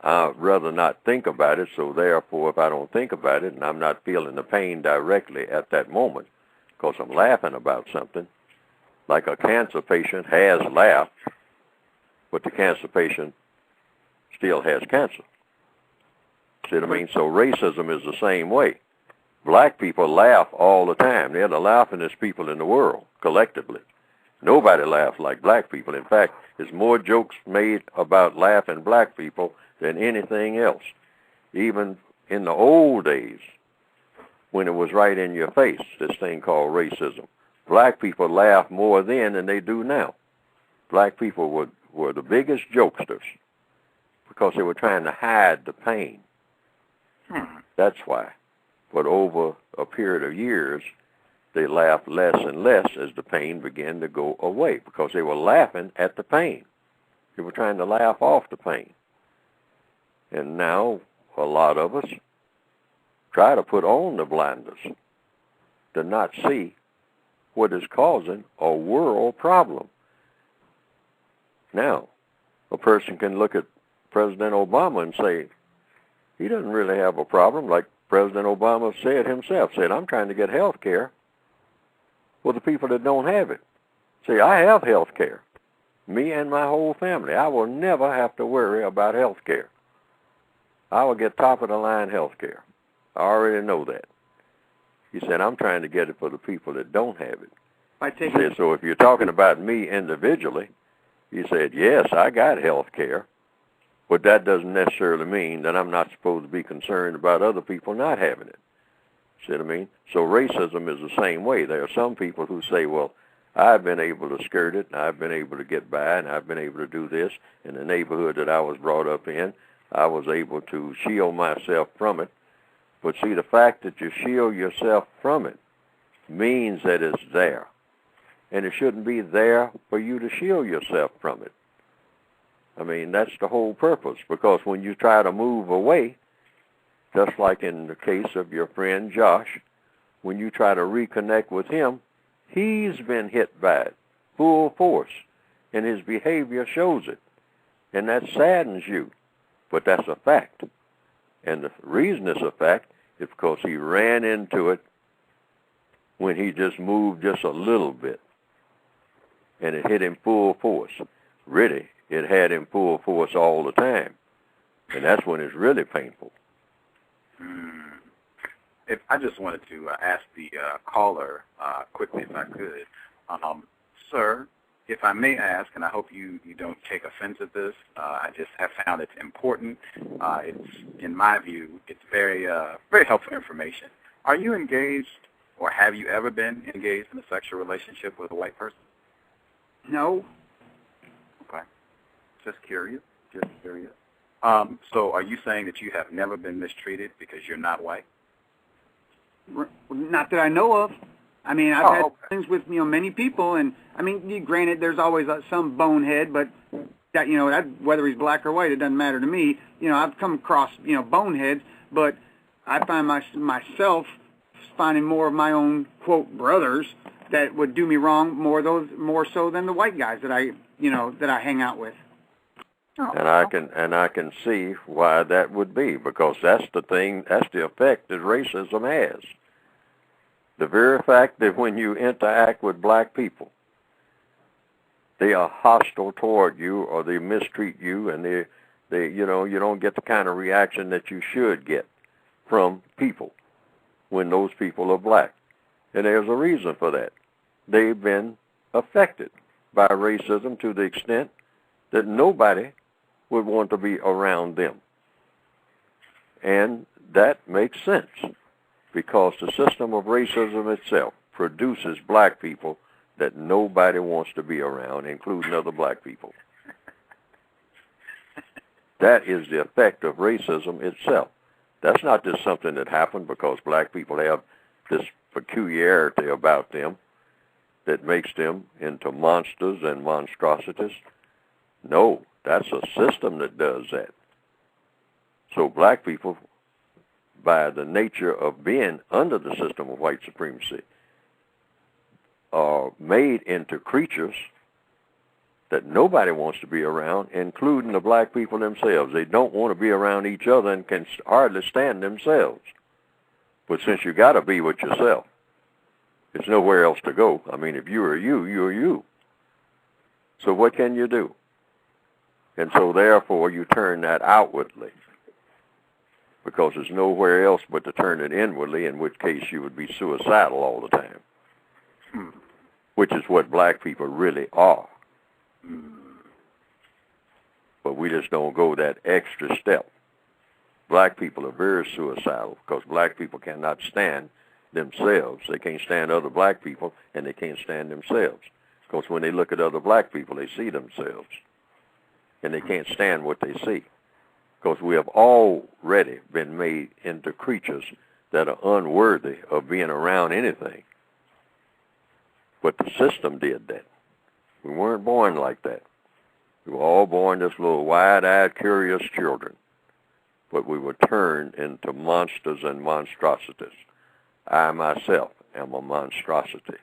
I'd rather not think about it, so therefore if I don't think about it and I'm not feeling the pain directly at that moment, because I'm laughing about something, like a cancer patient has laughed, but the cancer patient still has cancer. See what I mean? So racism is the same way. Black people laugh all the time. They're the laughingest people in the world, collectively. Nobody laughs like black people. In fact, there's more jokes made about laughing black people than anything else. Even in the old days, when it was right in your face, this thing called racism, black people laughed more then than they do now. Black people were the biggest jokesters because they were trying to hide the pain. That's why. But over a period of years, they laughed less and less as the pain began to go away because they were laughing at the pain. They were trying to laugh off the pain. And now a lot of us try to put on the blinders to not see what is causing a world problem. Now, a person can look at President Obama and say, he doesn't really have a problem, like President Obama said himself, I'm trying to get health care for the people that don't have it. See, I have health care. Me and my whole family. I will never have to worry about health care. I will get top-of-the-line health care. I already know that. He said, I'm trying to get it for the people that don't have it. He said, so if you're talking about me individually, he said, yes, I got health care. But that doesn't necessarily mean that I'm not supposed to be concerned about other people not having it. See what I mean? So racism is the same way. There are some people who say, well, I've been able to skirt it, and I've been able to get by, and I've been able to do this. In the neighborhood that I was brought up in, I was able to shield myself from it. But see, the fact that you shield yourself from it means that it's there. and it shouldn't be there for you to shield yourself from it. I mean, that's the whole purpose, because when you try to move away, just like in the case of your friend Josh, when you try to reconnect with him, he's been hit by it, full force, and his behavior shows it. And that saddens you, but that's a fact. And the reason it's a fact is because he ran into it when he just moved just a little bit, and it hit him full force. Really, it had him full force all the time, and that's when it's really painful. If I just wanted to ask the caller quickly, if I could. Sir, if I may ask, and I hope you don't take offense at this, I just have found it important. It's, in my view, it's very helpful information. Are you engaged, or have you ever been engaged in a sexual relationship with a white person? No. Okay. Just curious. So are you saying that you have never been mistreated because you're not white? Not that I know of. I mean, I've had things with many people, and I mean, granted, there's always some bonehead, but that that whether he's black or white, it doesn't matter to me. I've come across boneheads, but I find myself finding more of my own quote brothers that would do me wrong more so than the white guys that I hang out with. And I can see why that would be, because that's the effect that racism has. The very fact that when you interact with black people, they are hostile toward you, or they mistreat you, and they you don't get the kind of reaction that you should get from people when those people are black. And there's a reason for that. They've been affected by racism to the extent that nobody would want to be around them. And that makes sense, because the system of racism itself produces black people that nobody wants to be around, including other black people. That is the effect of racism itself. That's not just something that happened because black people have this peculiarity about them that makes them into monsters and monstrosities. No, that's a system that does that. So black people, by the nature of being under the system of white supremacy, are made into creatures that nobody wants to be around, including the black people themselves. They don't want to be around each other and can hardly stand themselves. But since you got to be with yourself, there's nowhere else to go. I mean, if you are you, you're you. So what can you do? And so therefore you turn that outwardly, because there's nowhere else but to turn it inwardly, in which case you would be suicidal all the time, which is what black people really are. But we just don't go that extra step. Black people are very suicidal because black people cannot stand themselves. They can't stand other black people, and they can't stand themselves. Because when they look at other black people, they see themselves, and they can't stand what they see. Because we have already been made into creatures that are unworthy of being around anything. But the system did that. We weren't born like that. We were all born just little wide-eyed, curious children. But we were turned into monsters and monstrosities. I myself am a monstrosity.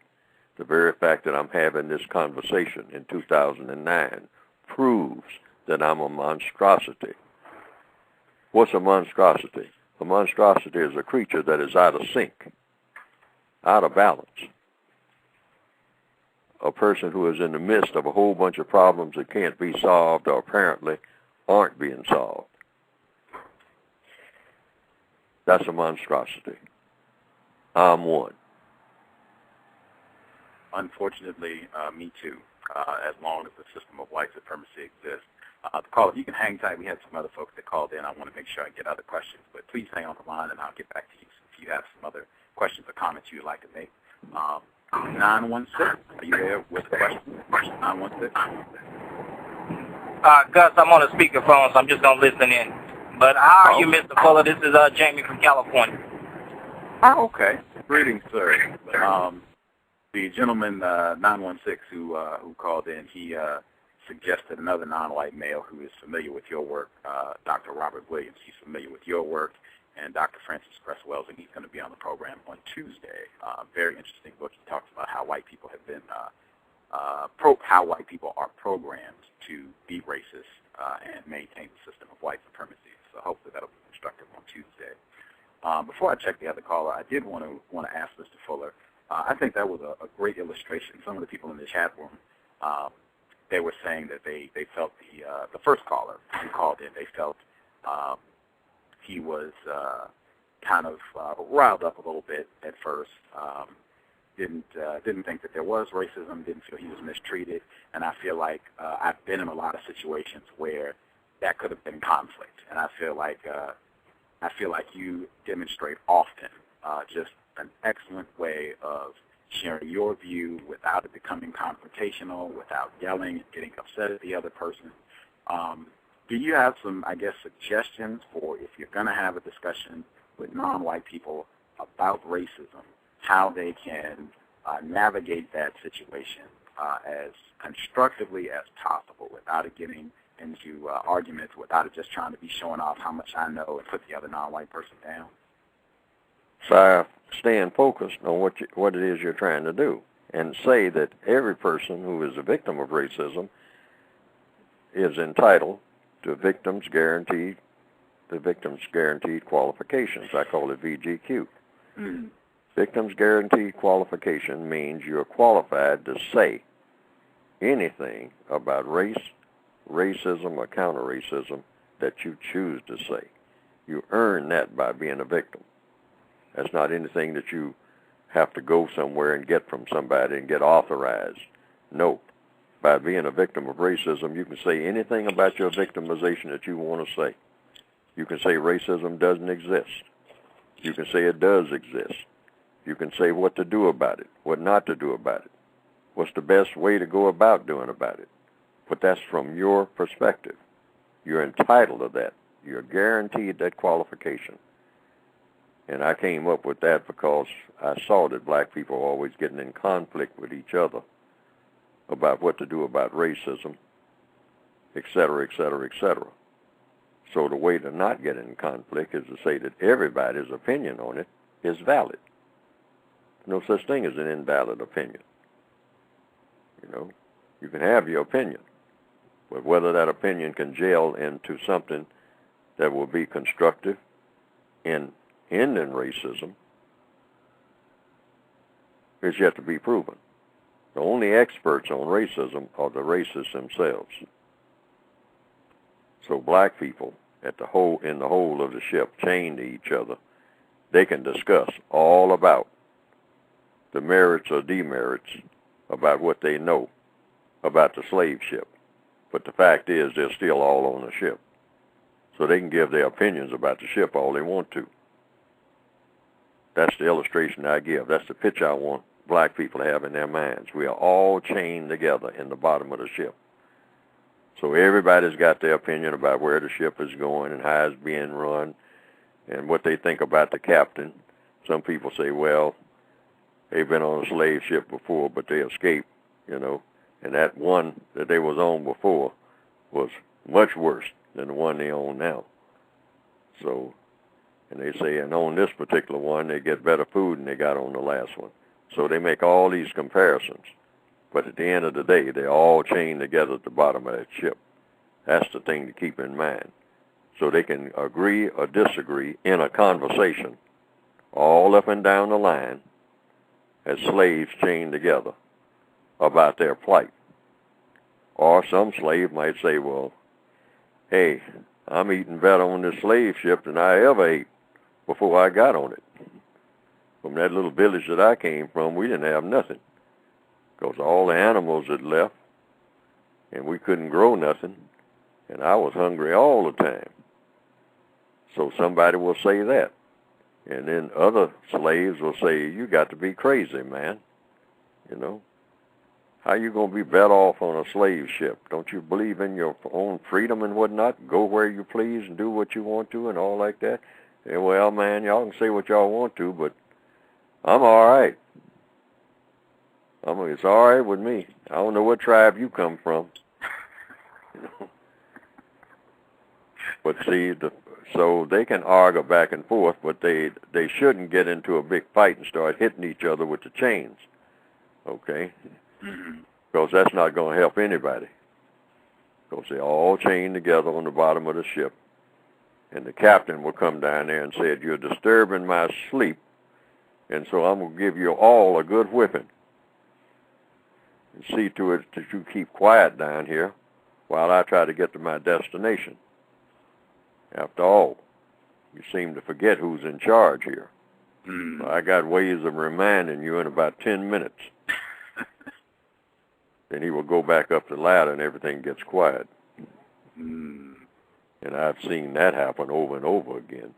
The very fact that I'm having this conversation in 2009 proves that I'm a monstrosity. What's a monstrosity? A monstrosity is a creature that is out of sync, out of balance. A person who is in the midst of a whole bunch of problems that can't be solved, or apparently aren't being solved. That's a monstrosity. I'm one. Unfortunately, me too, as long as the system of white supremacy exists. Caller, you can hang tight. We had some other folks that called in. I want to make sure I get other questions, but please hang on the line, and I'll get back to you if you have some other questions or comments you would like to make. 916, are you there with a question? 916? Gus, I'm on a speakerphone, so I'm just going to listen in. But how are you, Mr. Fuller? This is Jamie from California. Oh, okay. Greetings, sir. The gentleman 916 who called in, he suggested another non-white male who is familiar with your work, Dr. Robert Williams. He's familiar with your work, and Dr. Francis Cresswell's, and he's going to be on the program on Tuesday. Very interesting book. He talks about how white people have been, how white people are programmed to be racist and maintain the system of white supremacy. So hopefully that'll be constructive on Tuesday. Before I check the other caller, I did want to ask Mr. Fuller. I think that was a great illustration. Some of the people in the chat room, they were saying that they felt the first caller who called in, they felt he was kind of riled up a little bit at first. Didn't think that there was racism. Didn't feel he was mistreated. And I feel like I've been in a lot of situations where that could have been conflict. And I feel like you demonstrate often just an excellent way of sharing your view without it becoming confrontational, without yelling and getting upset at the other person. Do you have some, I guess, suggestions for if you're going to have a discussion with non-white people about racism, how they can navigate that situation as constructively as possible without it getting into arguments, without it just trying to be showing off how much I know and put the other non-white person down? So staying focused on what it is you're trying to do, and say that every person who is a victim of racism is entitled to the victim's guaranteed qualifications. I call it VGQ. Mm-hmm. Victim's guaranteed qualification means you're qualified to say anything about race, racism, or counter-racism that you choose to say. You earn that by being a victim. That's not anything that you have to go somewhere and get from somebody and get authorized. No. By being a victim of racism, you can say anything about your victimization that you want to say. You can say racism doesn't exist. You can say it does exist. You can say what to do about it, what not to do about it, what's the best way to go about doing about it. But that's from your perspective. You're entitled to that. You're guaranteed that qualification. And I came up with that because I saw that black people are always getting in conflict with each other about what to do about racism, et cetera, et cetera, et cetera. So the way to not get in conflict is to say that everybody's opinion on it is valid. No such thing as an invalid opinion. You know, you can have your opinion, but whether that opinion can gel into something that will be constructive in ending racism is yet to be proven. The only experts on racism are the racists themselves. So black people in the whole of the ship, chained to each other, they can discuss all about the merits or demerits about what they know about the slave ship. But the fact is they're still all on the ship. So they can give their opinions about the ship all they want to. That's the illustration I give. That's the picture I want black people to have in their minds. We are all chained together in the bottom of the ship. So everybody's got their opinion about where the ship is going and how it's being run and what they think about the captain. Some people say, well, they've been on a slave ship before, but they escaped, you know, and that one that they was on before was much worse than the one they own now. So, and they say, and on this particular one, they get better food than they got on the last one. So they make all these comparisons. But at the end of the day, they're all chained together at the bottom of that ship. That's the thing to keep in mind. So they can agree or disagree in a conversation all up and down the line as slaves chained together about their plight. Or some slave might say, well, hey, I'm eating better on this slave ship than I ever ate before I got on it. From that little village that I came from, we didn't have nothing because all the animals had left and we couldn't grow nothing, and I was hungry all the time. So somebody will say that. And then other slaves will say, you got to be crazy, man. You know, how you going to be better off on a slave ship? Don't you believe in your own freedom and whatnot? Go where you please and do what you want to and all like that? And, well, man, y'all can say what y'all want to, but I'm all right. It's all right with me. I don't know what tribe you come from. But see, so they can argue back and forth, but they shouldn't get into a big fight and start hitting each other with the chains, okay? Because that's not going to help anybody. Because they're all chained together on the bottom of the ship, and the captain will come down there and say, "You're disturbing my sleep, and so I'm going to give you all a good whipping. And see to it that you keep quiet down here while I try to get to my destination. After all, you seem to forget who's in charge here. So I got ways of reminding you in about 10 minutes." Then he will go back up the ladder and everything gets quiet. And I've seen that happen over and over again.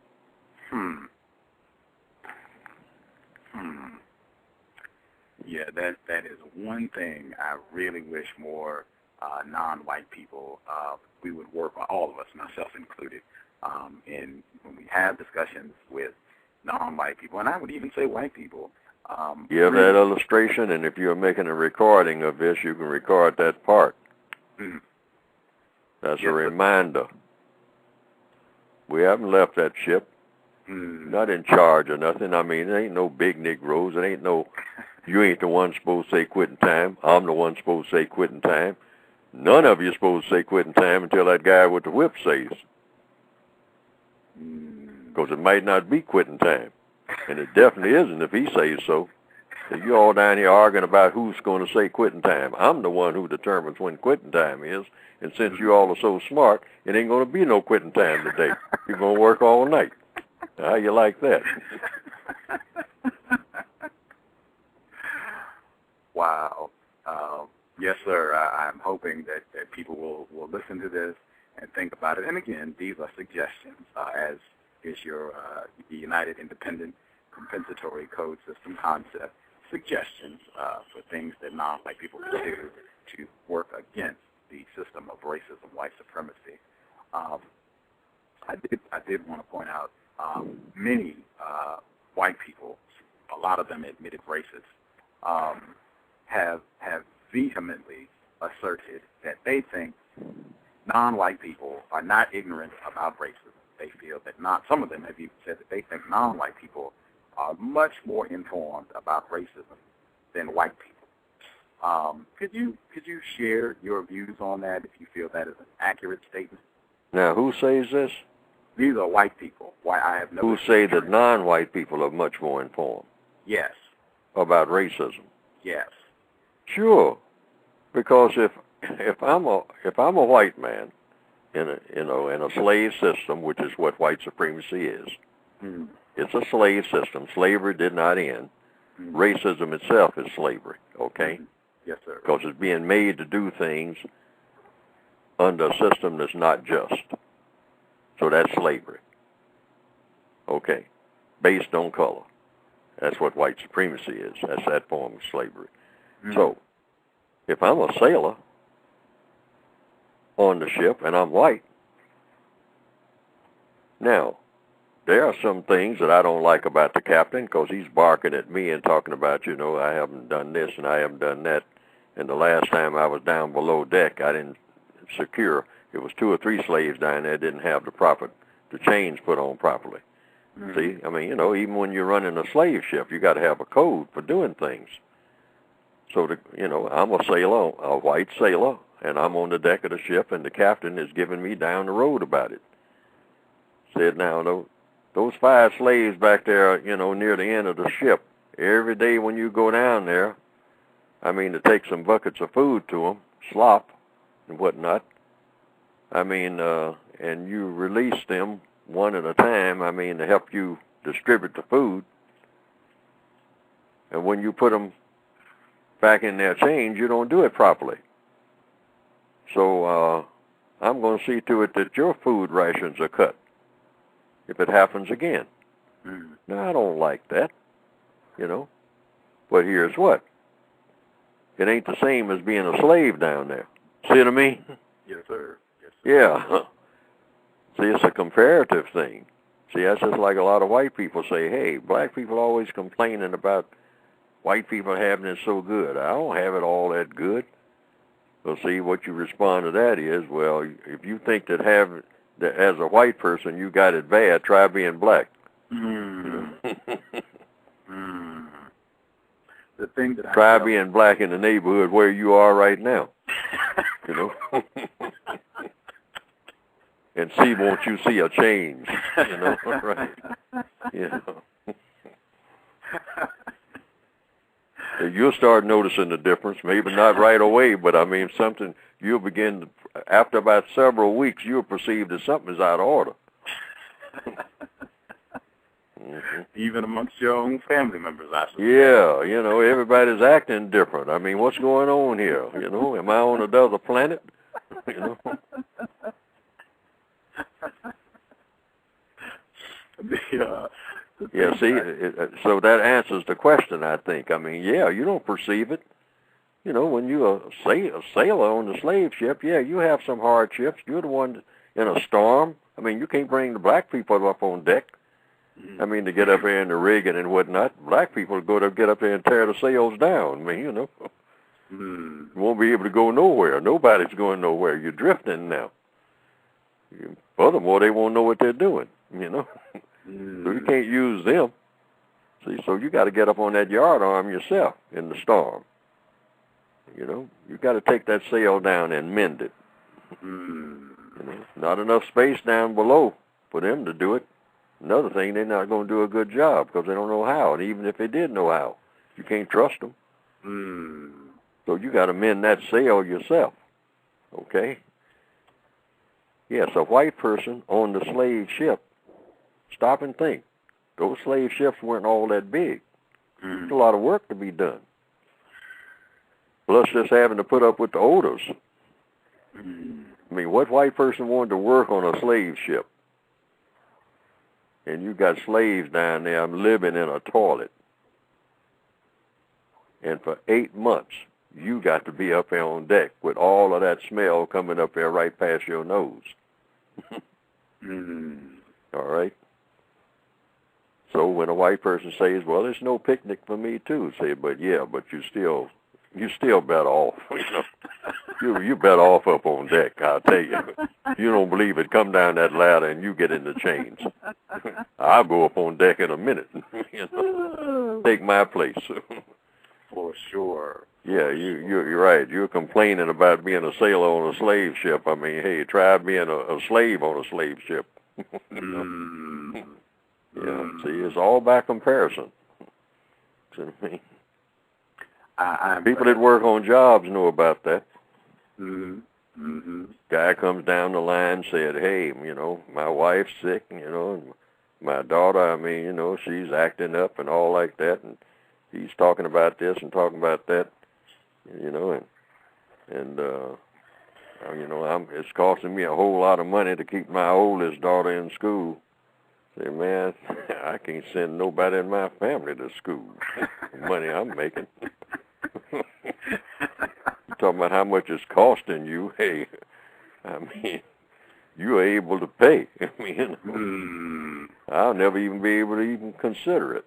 Yeah, that is one thing I really wish more non-white people, we would work on, all of us, myself included, in when we have discussions with non-white people, and I would even say white people. You have that illustration, and if you're making a recording of this, you can record that part. That's a reminder. We haven't left that ship. Not in charge or nothing. I mean, it ain't no big Negroes. It ain't no, you ain't the one supposed to say quitting time. I'm the one supposed to say quitting time. None of you supposed to say quitting time until that guy with the whip says. Because it might not be quitting time. And it definitely isn't if he says so. So you're all down here arguing about who's going to say quitting time. I'm the one who determines when quitting time is. And since you all are so smart, it ain't going to be no quitting time today. You're going to work all night. How you like that? Wow. Yes, sir. I'm hoping that people will listen to this and think about it. And again, these are suggestions, as is your the United Independent Compensatory Code System concept, suggestions for things that non-white people can do to work against the system of racism, white supremacy. I did want to point out many white people, a lot of them admitted racists, have vehemently asserted that they think non-white people are not ignorant about racism. They feel that some of them have even said that they think non-white people are much more informed about racism than white people. Could you share your views on that if you feel that is an accurate statement? Now, who says this? These are white people. Why I have no. Who say that non-white people are much more informed? Yes. About racism? Yes. Sure, because if I'm a white man in a slave system, which is what white supremacy is, it's a slave system. Slavery did not end. Racism itself is slavery. Okay. Yes, sir. Because it's being made to do things under a system that's not just. So that's slavery. Okay. Based on color. That's what white supremacy is. That's that form of slavery. So, if I'm a sailor on the ship and I'm white, now, there are some things that I don't like about the captain because he's barking at me and talking about, I haven't done this and I haven't done that. And the last time I was down below deck, I didn't secure. It was 2 or 3 slaves down there didn't have the chains put on properly. See, I mean, even when you're running a slave ship, you got to have a code for doing things. So, I'm a sailor, a white sailor, and I'm on the deck of the ship, and the captain is giving me down the road about it. Said, now, those 5 slaves back there, near the end of the ship, every day when you go down there, I mean, to take some buckets of food to them, slop and whatnot, I mean, and you release them one at a time, I mean, to help you distribute the food. And when you put them back in their chains, you don't do it properly. So I'm going to see to it that your food rations are cut if it happens again. Now, I don't like that, But here's what. It ain't the same as being a slave down there. See what I mean? Yes, sir. Yes, sir. Yeah. See, it's a comparative thing. See, that's just like a lot of white people say, hey, black people always complaining about white people having it so good. I don't have it all that good. Well, see, what you respond to that is, well, if you think that as a white person you got it bad, try being black. The thing that try being black in the neighborhood where you are right now. You know, and see, won't you see a change? You know, right? You know. You'll start noticing the difference. Maybe not right away, but I mean, something you'll begin to, after about several weeks, you'll perceive that something is out of order. Even amongst your own family members, I suppose. Yeah, you know, everybody's acting different. I mean, what's going on here? You know, am I on another planet? You know. Yeah, see, so that answers the question, I think. I mean, yeah, you don't perceive it. You know, when you're a sailor on the slave ship, yeah, you have some hardships. You're the one in a storm. I mean, you can't bring the black people up on deck. I mean, to get up there in the rigging and whatnot. Black people get up there and tear the sails down. I mean, you know, you won't be able to go nowhere. Nobody's going nowhere. You're drifting now. Furthermore, they won't know what they're doing, you know. So you can't use them. See, so you got to get up on that yard arm yourself in the storm. You know, you got to take that sail down and mend it. You know, not enough space down below for them to do it. Another thing, they're not going to do a good job because they don't know how. And even if they did know how, you can't trust them. So you got to mend that sail yourself. Okay? Yes, a white person on the slave ship. Stop and think. Those slave ships weren't all that big. There's a lot of work to be done. Plus just having to put up with the odors. I mean, what white person wanted to work on a slave ship? And you got slaves down there living in a toilet. And for 8 months, you got to be up there on deck with all of that smell coming up there right past your nose. All right? So when a white person says, well, there's no picnic for me too, say, but yeah, but you still better off. You know, you better off up on deck, I'll tell you. If you don't believe it, come down that ladder and you get in the chains. I'll go up on deck in a minute. You know, take my place. For sure. Yeah, you're right. You're complaining about being a sailor on a slave ship. I mean, hey, try being a slave on a slave ship. Yeah, see, it's all by comparison. See what I mean? People that work on jobs know about that. Guy comes down the line, said, hey, you know, my wife's sick, you know, and my daughter, I mean, you know, she's acting up and all like that, and he's talking about this and talking about that, you know, and you know, it's costing me a whole lot of money to keep my oldest daughter in school. Say, man, I can't send nobody in my family to school. The money I'm making. You're talking about how much it's costing you. Hey, I mean, you're able to pay. I mean, I'll never even be able to even consider it.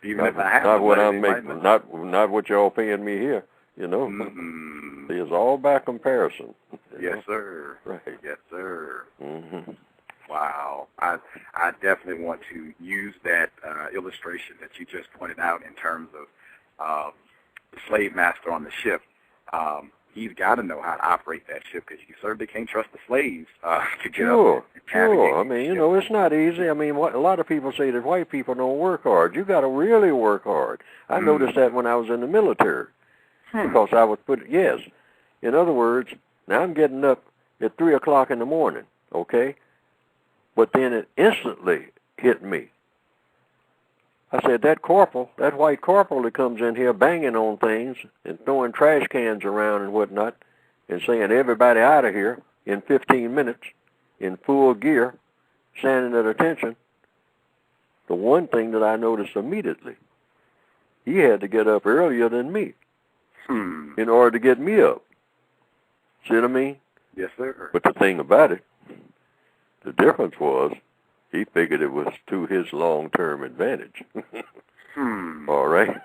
Even not, if I have not what I'm making, not what y'all paying me here. You know, it's all by comparison. Yes, sir. Right. Yes, sir. Wow. I definitely want to use that illustration that you just pointed out in terms of the slave master on the ship. He's got to know how to operate that ship because you certainly can't trust the slaves to get up and navigate. I mean, you know, it's not easy. I mean, a lot of people say that white people don't work hard. You got to really work hard. I noticed that when I was in the military because I was yes. In other words, now I'm getting up at 3 o'clock in the morning, okay? But then it instantly hit me. I said, that white corporal that comes in here banging on things and throwing trash cans around and whatnot and saying, everybody out of here in 15 minutes in full gear, standing at attention, the one thing that I noticed immediately, he had to get up earlier than me in order to get me up. See what I mean? Yes, sir. But the thing about it, the difference was, he figured it was to his long-term advantage. All right?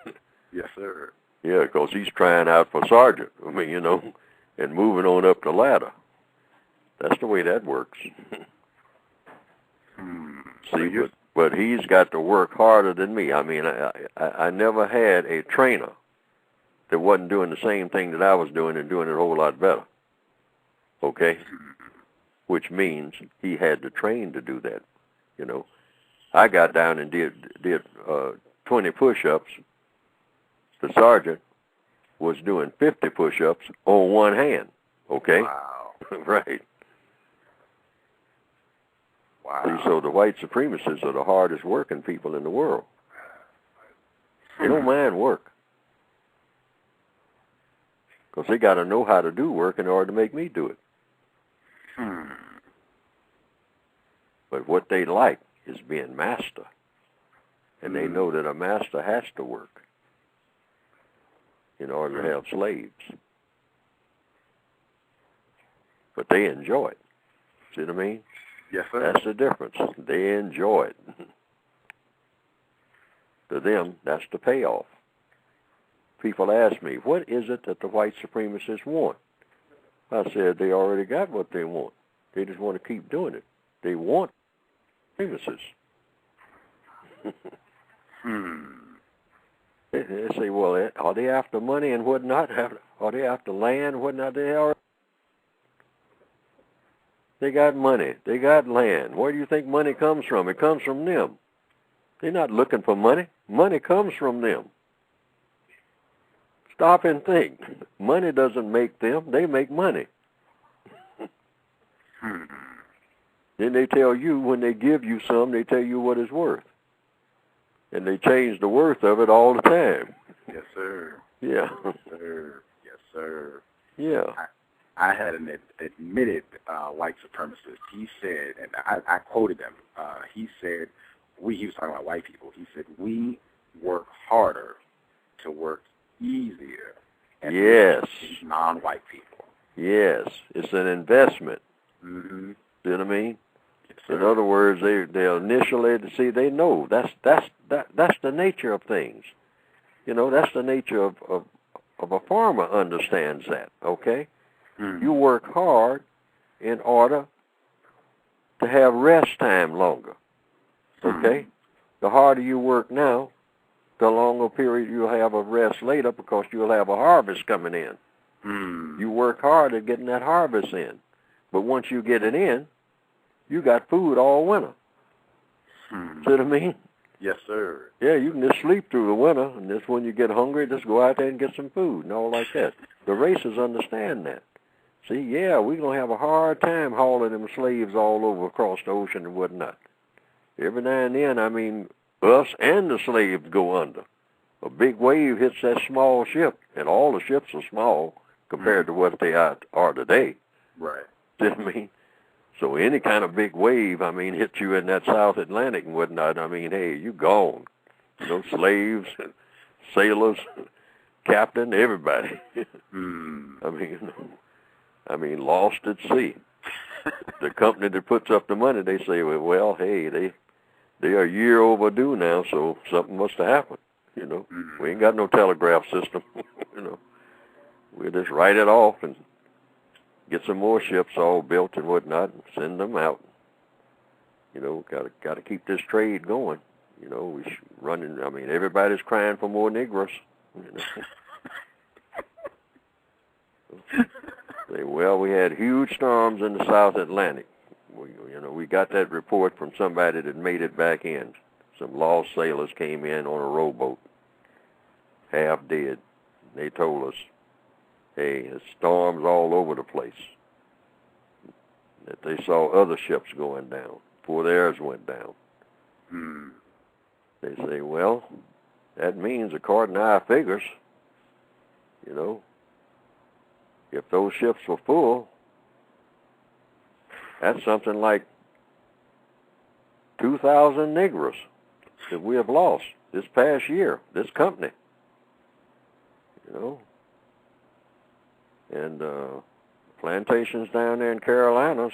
Yes, sir. Yeah, because he's trying out for sergeant. I mean, and moving on up the ladder. That's the way that works. See, but he's got to work harder than me. I mean, I never had a trainer that wasn't doing the same thing that I was doing and doing it a whole lot better. Okay? Which means he had to train to do that. I got down and did 20 push-ups. The sergeant was doing 50 push-ups on one hand. Okay? Wow. Right. Wow. See, so the white supremacists are the hardest working people in the world. They don't mind work. Because they got to know how to do work in order to make me do it. But what they like is being master. And they know that a master has to work in order to have slaves. But they enjoy it. See what I mean? Yes, sir. That's the difference. They enjoy it. To them, that's the payoff. People ask me, what is it that the white supremacists want? I said, they already got what they want. They just want to keep doing it. They want supremacists. They say, well, are they after money and whatnot? Are they after land and whatnot? They got money. They got land. Where do you think money comes from? It comes from them. They're not looking for money. Money comes from them. Stop and think. Money doesn't make them. They make money. Then they tell you, when they give you some, they tell you what it's worth. And they change the worth of it all the time. Yes, sir. Yeah. Yes, sir. Yes, sir. Yeah. I had an admitted white supremacist. He said, and I quoted him, he said, he was talking about white people. He said, we work harder to work easier. And yes. Non-white people. Yes. It's an investment. Mm-hmm. See what I mean? Yes, in other words, they initially see they know that's the nature of things. That's the nature of a farmer understands that. Okay. You work hard in order to have rest time longer. Okay? The harder you work now, the longer period you'll have of rest later because you'll have a harvest coming in. You work hard at getting that harvest in. But once you get it in, you got food all winter. See what I mean? Yes, sir. Yeah, you can just sleep through the winter, and just when you get hungry, just go out there and get some food and all like that. The races understand that. See, yeah, we're going to have a hard time hauling them slaves all over across the ocean and whatnot. Every now and then, I mean, us and the slaves go under. A big wave hits that small ship, and all the ships are small compared to what they are today. Right. See what I mean? So any kind of big wave, I mean, hits you in that South Atlantic and whatnot, I mean, hey, you gone. Slaves, sailors, captain, everybody. I mean, lost at sea. The company that puts up the money, they say, well, hey, they are a year overdue now, so something must have happened. We ain't got no telegraph system. We'll just write it off and get some more ships all built and whatnot and send them out. Got to keep this trade going. We running. I mean, everybody's crying for more Negroes. Say, well, we had huge storms in the South Atlantic. We got that report from somebody that made it back in. Some lost sailors came in on a rowboat, half dead. They told us, hey, there's storms all over the place. That they saw other ships going down before theirs went down. They say, well, that means, according to our figures, if those ships were full, that's something like 2,000 Negroes that we have lost this past year, this company. And plantations down there in Carolinas,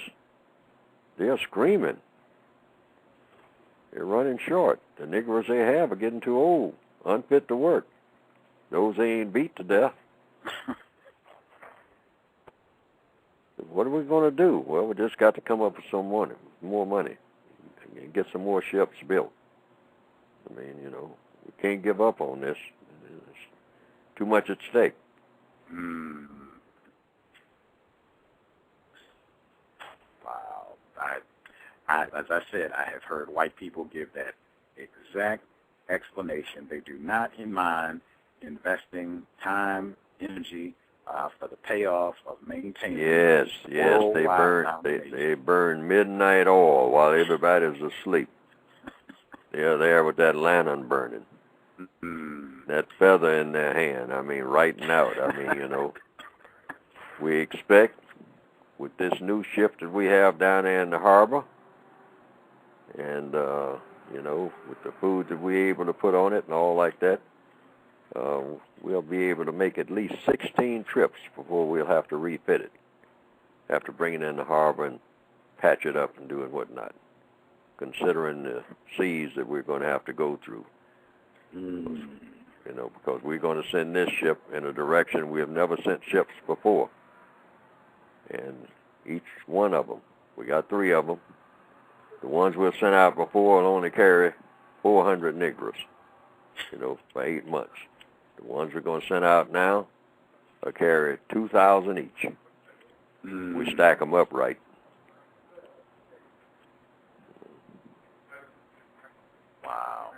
they're screaming. They're running short. The Negroes they have are getting too old, unfit to work. Those ain't beat to death. What are we going to do? Well, we just got to come up with some money, more money, and get some more ships built. I mean, you know, we can't give up on this. There's too much at stake. Wow. As I said, I have heard white people give that exact explanation. They do not mind investing time, energy, for the payoff of maintaining. Yes, they burn midnight oil while everybody's asleep. They're there with that lantern burning, that feather in their hand. I mean, writing out. I mean, you know, we expect with this new ship that we have down there in the harbor, and you know, with the food that we're able to put on it and all like that, we'll be able to make at least 16 trips before we'll have to refit it, after bringing it in the harbor and patch it up and doing whatnot, considering the seas that we're going to have to go through. You know, because we're going to send this ship in a direction we have never sent ships before. And each one of them, we got 3 of them. The ones we'll send out before will only carry 400 Negroes, you know, for 8 months. The ones we're going to send out now will carry 2,000 each. We stack them up right. Wow.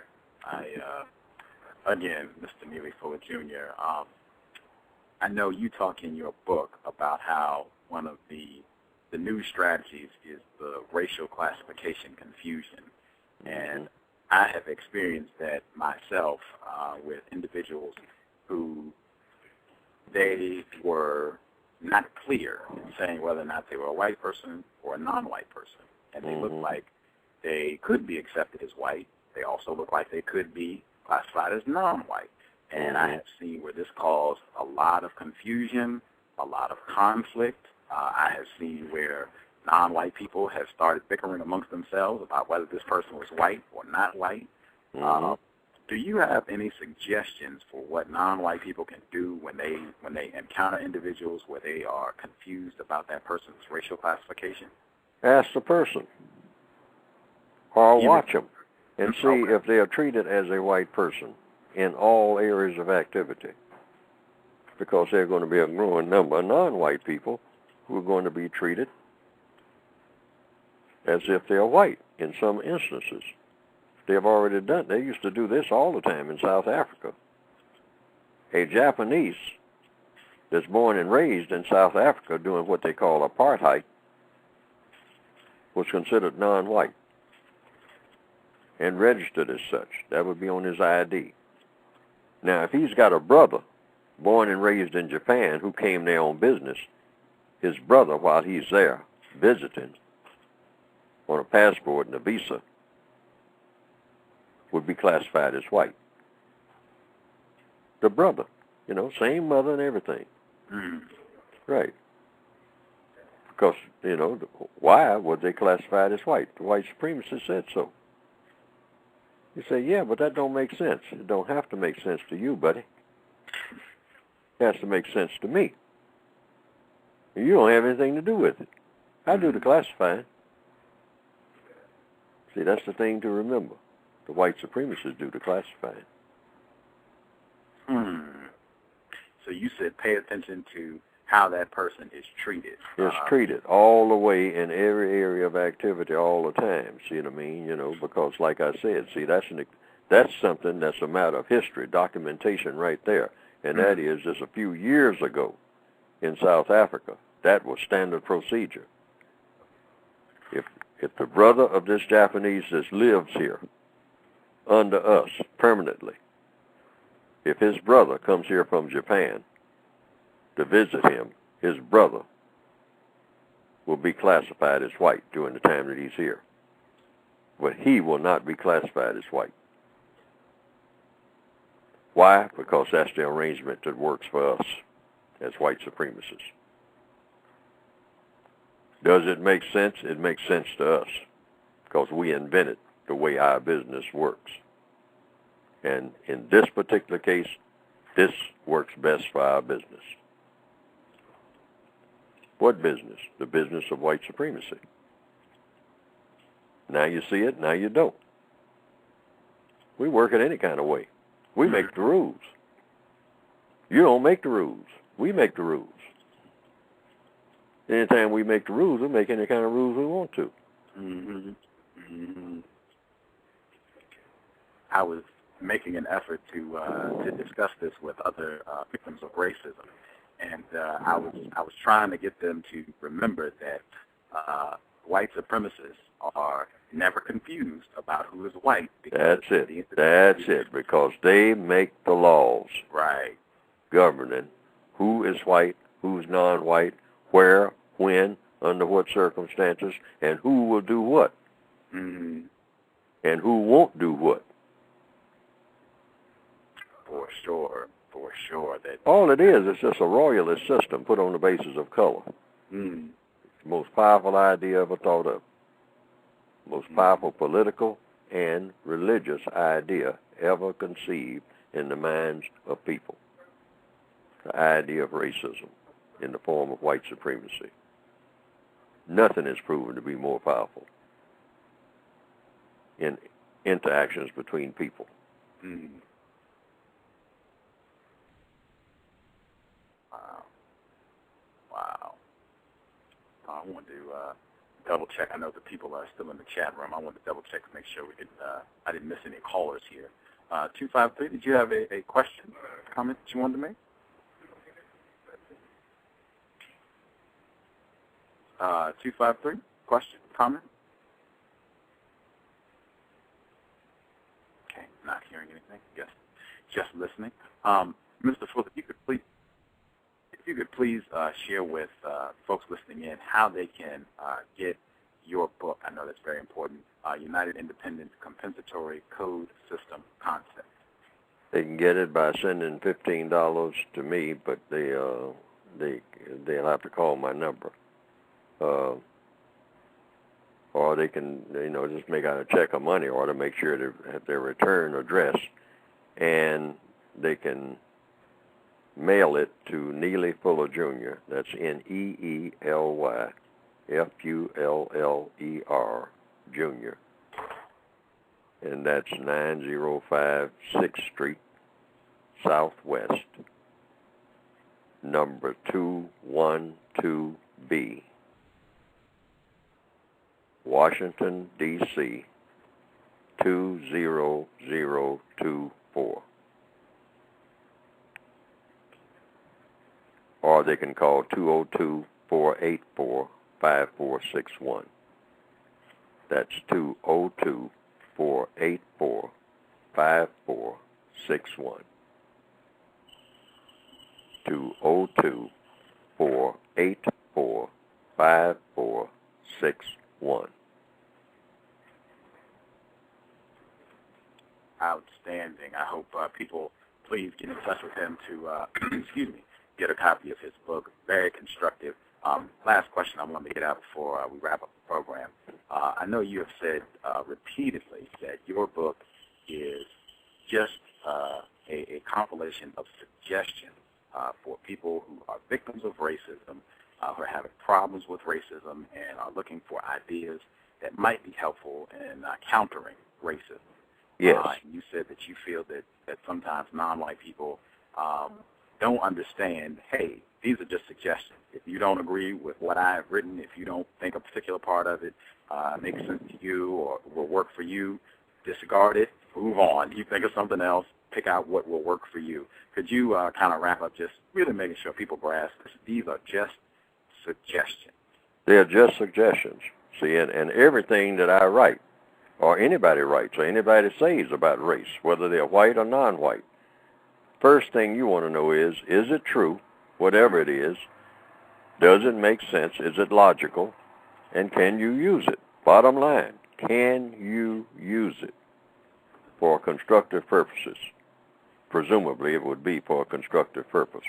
Again, Mr. Neely Fuller Jr., I know you talk in your book about how one of the new strategies is the racial classification confusion. And I have experienced that myself with individuals who they were not clear in saying whether or not they were a white person or a non-white person. And they looked like they could be accepted as white. They also look like they could be classified as non-white. And I have seen where this caused a lot of confusion, a lot of conflict. I have seen where non-white people have started bickering amongst themselves about whether this person was white or not white. Do you have any suggestions for what non-white people can do when they encounter individuals where they are confused about that person's racial classification? Ask the person, or watch them, and see if they are treated as a white person in all areas of activity. Because there are going to be a growing number of non-white people who are going to be treated as if they're white in some instances. They've already done. They used to do this all the time in South Africa. A Japanese that's born and raised in South Africa doing what they call apartheid was considered non-white and registered as such. That would be on his ID. Now, if he's got a brother born and raised in Japan who came there on business, his brother, while he's there visiting on a passport and a visa, would be classified as white. The brother, you know, same mother and everything. Right. Because, you know, why was they classified as white? The white supremacists said so. You say, yeah, but that don't make sense. It don't have to make sense to you, buddy. It has to make sense to me. You don't have anything to do with it. I do the classifying. See, that's the thing to remember. The white supremacists do the classifying. So you said pay attention to how that person is treated. It's treated all the way in every area of activity all the time. See what I mean? You know, because like I said, see, that's something that's a matter of history, documentation right there. And that is just a few years ago in South Africa. That was standard procedure. If the brother of this Japanese that lives here under us permanently, if his brother comes here from Japan to visit him, his brother will be classified as white during the time that he's here. But he will not be classified as white. Why? Because that's the arrangement that works for us as white supremacists. Does it make sense? It makes sense to us because we invented the way our business works. And in this particular case, This works best for our business. What business? The business of white supremacy. Now you see it, now you don't. We work it any kind of way. We make the rules. You don't make the rules. We make the rules. Anytime we make the rules, we make any kind of rules we want to. Mm-hmm. Mm-hmm. I was making an effort to discuss this with other victims of racism, and I was trying to get them to remember that white supremacists are never confused about who is white. That's it. That's it, because they make the laws. Right. Governing who is white, who's non-white, where, when, under what circumstances, and who will do what. Mm-hmm. And who won't do what. For sure. That all it is just a royalist system put on the basis of color. Mm. It's the most powerful idea ever thought of. Most powerful political and religious idea ever conceived in the minds of people. The idea of racism in the form of white supremacy. Nothing is proven to be more powerful in interactions between people. Mm. Wow. I want to double check. I know the people are still in the chat room. I want to double check to make sure we didn't. I didn't miss any callers here. 253. Did you have a question, comment that you wanted to make? 253. Question, comment. Okay, not hearing anything. Yes, just listening. Mr. Fuller, if you could please share with folks listening in how they can get your book. I know that's very important. United Independent Compensatory Code System Concept. They can get it by sending $15 to me, but they'll have to call my number, or they can just make out a check of money order, make sure they have their return address, and they can mail it to Neely Fuller Jr. That's Neely Fuller Jr. And that's 905 6th Street, Southwest, number 212B, Washington, D.C., 20024. Or they can call 202-484-5461. That's 202-484-5461. 202-484-5461. Outstanding. I hope people please get in touch with him to, get a copy of his book. Very constructive. Last question I want to get out before we wrap up the program. I know you have said repeatedly that your book is just a compilation of suggestions for people who are victims of racism, who are having problems with racism, and are looking for ideas that might be helpful in countering racism. Yes. You said that you feel that sometimes non-white people don't understand, hey, these are just suggestions. If you don't agree with what I have written, if you don't think a particular part of it makes sense to you or will work for you, disregard it, move on. You think of something else, pick out what will work for you. Could you kind of wrap up just really making sure people grasp this? These are just suggestions. They are just suggestions. See, and everything that I write, or anybody writes, or anybody says about race, whether they're white or non-white, first thing you want to know is it true, whatever it is? Does it make sense? Is it logical? And can you use it? Bottom line, can you use it for constructive purposes? Presumably it would be for a constructive purpose.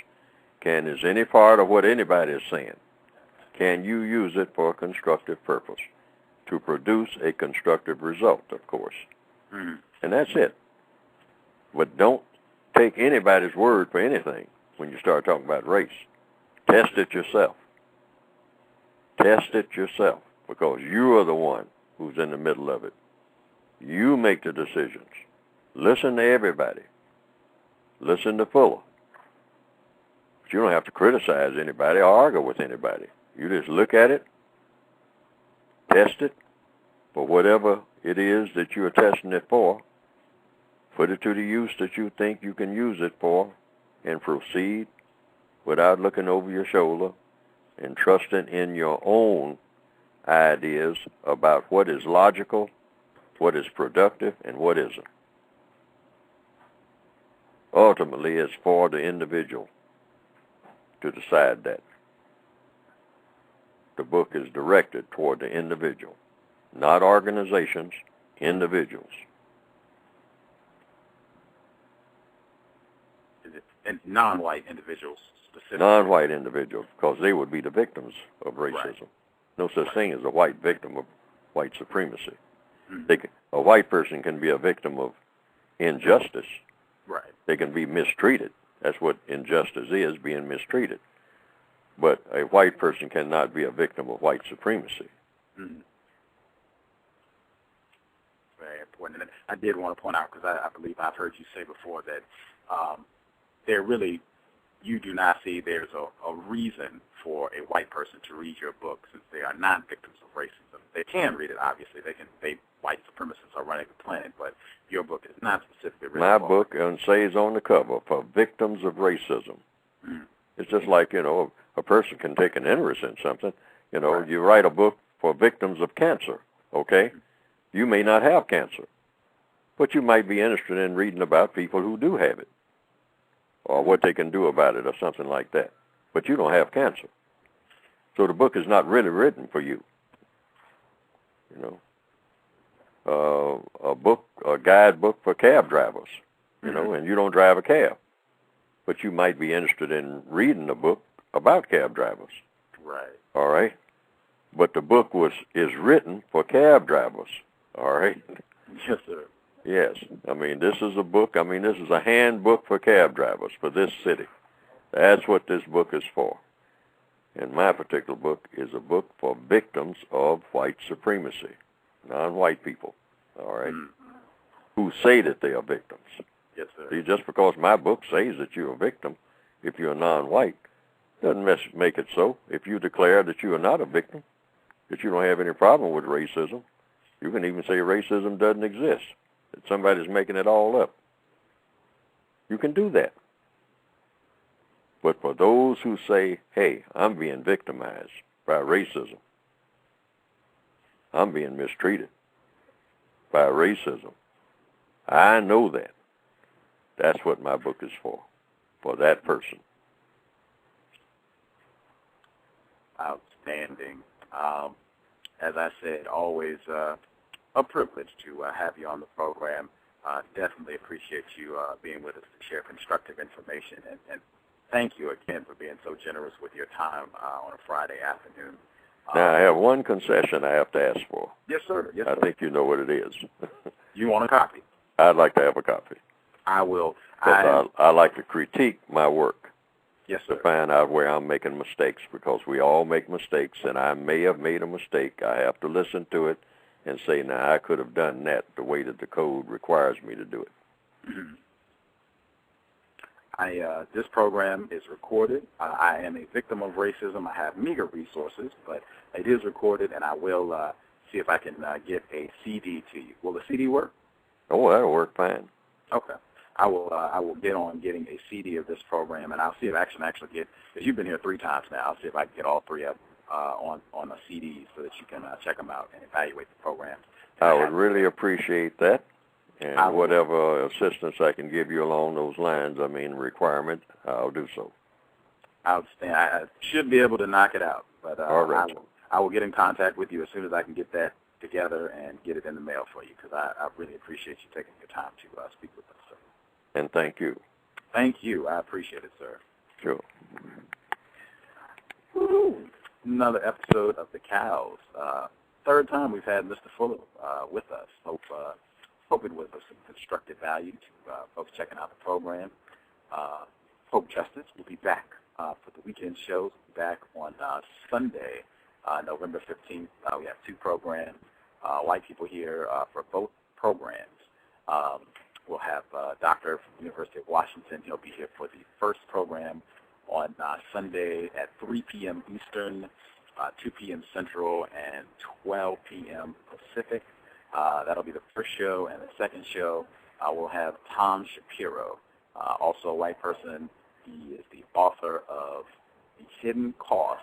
Is any part of what anybody is saying, can you use it for a constructive purpose? To produce a constructive result, of course. Mm-hmm. And that's it. But don't take anybody's word for anything when you start talking about race. Test it yourself. Test it yourself, because you are the one who's in the middle of it. You make the decisions. Listen to everybody. Listen to Fuller. But you don't have to criticize anybody or argue with anybody. You just look at it, test it for whatever it is that you are testing it for, put it to the use that you think you can use it for, and proceed without looking over your shoulder and trusting in your own ideas about what is logical, what is productive, and what isn't. Ultimately, it's for the individual to decide that. The book is directed toward the individual, not organizations, individuals. And non-white individuals specifically. Non-white individuals, because they would be the victims of racism. Right. No such thing as a white victim of white supremacy. Mm-hmm. A white person can be a victim of injustice. Right. They can be mistreated. That's what injustice is, being mistreated. But a white person cannot be a victim of white supremacy. Mm-hmm. Very important. And I did want to point out, because I believe I've heard you say before that you do not see there's a reason for a white person to read your book, since they are not victims of racism. They can read it, obviously. White supremacists are running the planet, but your book is not specifically written. My book says on the cover, for victims of racism. Mm-hmm. It's just like, a person can take an interest in something. Right. You write a book for victims of cancer, okay? Mm-hmm. You may not have cancer, but you might be interested in reading about people who do have it, or what they can do about it, or something like that. But you don't have cancer. So the book is not really written for you. A guidebook for cab drivers, Mm-hmm. and you don't drive a cab. But you might be interested in reading a book about cab drivers. Right. All right? But the book is written for cab drivers. All right? Yes, sir. Yes. This is a book. This is a handbook for cab drivers for this city. That's what this book is for. And my particular book is a book for victims of white supremacy, non-white people, all right, who say that they are victims. Yes, sir. See, just because my book says that you're a victim, if you're non-white, doesn't make it so. If you declare that you are not a victim, that you don't have any problem with racism, you can even say racism doesn't exist, that somebody's making it all up. You can do that. But for those who say, hey, I'm being victimized by racism, I'm being mistreated by racism, I know that. That's what my book is for that person. Outstanding. As I said, always a privilege to have you on the program. Definitely appreciate you being with us to share constructive information, and thank you again for being so generous with your time on a Friday afternoon. Now, I have one concession I have to ask for. Yes, sir. Yes, I sir. think you know what it is. You want a copy? I'd like to have a copy. I will. I like to critique my work. Yes, sir. To find out where I'm making mistakes, because we all make mistakes, and I may have made a mistake. I have to listen to it and say, now, I could have done that the way that the code requires me to do it. Mm-hmm. This program is recorded. I am a victim of racism. I have meager resources, but it is recorded, and I will see if I can get a CD to you. Will the CD work? Oh, that'll work fine. Okay. I will get on getting a CD of this program, and I'll see if I can actually get, because you've been here 3 times now, I'll see if I can get all 3 of them on a CD so that you can check them out and evaluate the program. I would really appreciate that. And whatever assistance I can give you along those lines, requirement, I'll do so. Outstanding. I should be able to knock it out, but all right. I will get in contact with you as soon as I can get that together and get it in the mail for you, because I really appreciate you taking your time to speak with us, sir. And thank you. Thank you. I appreciate it, sir. Sure. Woo-hoo. Another episode of The C.O.W.S. Third time we've had Mr. Fuller with us. Hope hope it was of some constructive value to folks checking out the program. Hope Justice will be back for the weekend shows. We'll be back on Sunday, November 15th. We have two programs. White people here for both programs. We'll have a doctor from the University of Washington. He'll be here for the first program on Sunday at 3 p.m. Eastern, 2 p.m. Central, and 12 p.m. Pacific. That'll be the first show. And the second show, we'll have Tom Shapiro, also a white person. He is the author of The Hidden Cost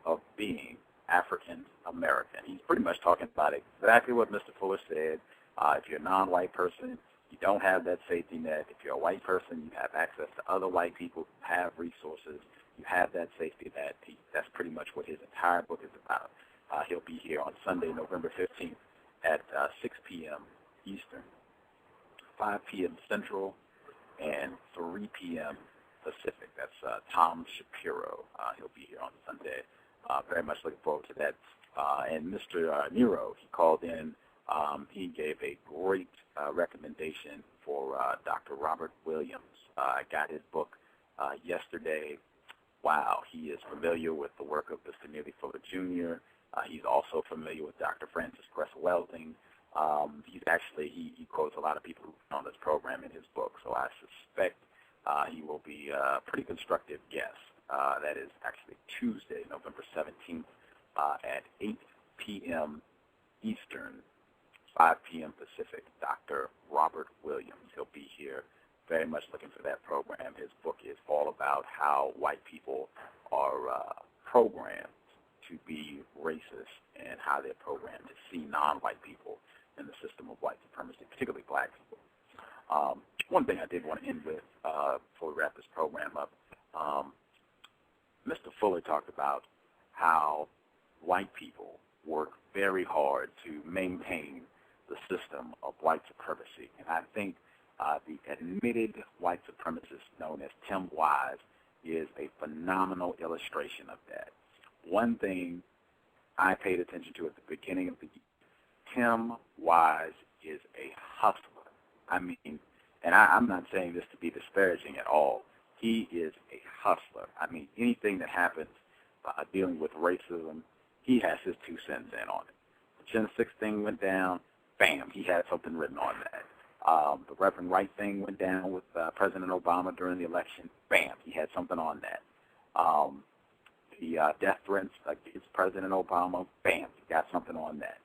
of Being African American. He's pretty much talking about exactly what Mr. Fuller said. If you're a non-white person, you don't have that safety net. If you're a white person, you have access to other white people who have resources. You have that safety net. That's pretty much what his entire book is about. He'll be here on Sunday, November 15th at 6 p.m. Eastern, 5 p.m. Central, and 3 p.m. Pacific. That's Tom Shapiro. He'll be here on Sunday. Very much looking forward to that. And Mr. Nero, he called in. He gave a great recommendation for Dr. Robert Williams. I got his book yesterday. Wow, he is familiar with the work of Mr. Neely Fuller Jr. He's also familiar with Dr. Francis Cress Welding. He's actually, he quotes a lot of people who've been on this program in his book, so I suspect he will be a pretty constructive guest. That is actually Tuesday, November 17th at 8 p.m. Eastern, 5 p.m. Pacific, Dr. Robert Williams. He'll be here. Very much looking for that program. His book is all about how white people are programmed to be racist and how they're programmed to see non-white people in the system of white supremacy, particularly black people. One thing I did want to end with before we wrap this program up, Mr. Fuller talked about how white people work very hard to maintain the system of white supremacy. And I think the admitted white supremacist known as Tim Wise is a phenomenal illustration of that. One thing I paid attention to at the beginning of the year, Tim Wise is a hustler. I mean, and I'm not saying this to be disparaging at all. He is a hustler. I mean, anything that happens dealing with racism, he has his 2 cents in on it. The Gen 6 thing went down, bam, he had something written on that. The Reverend Wright thing went down with President Obama during the election, bam, he had something on that. The death threats against President Obama, bam, he got something on that.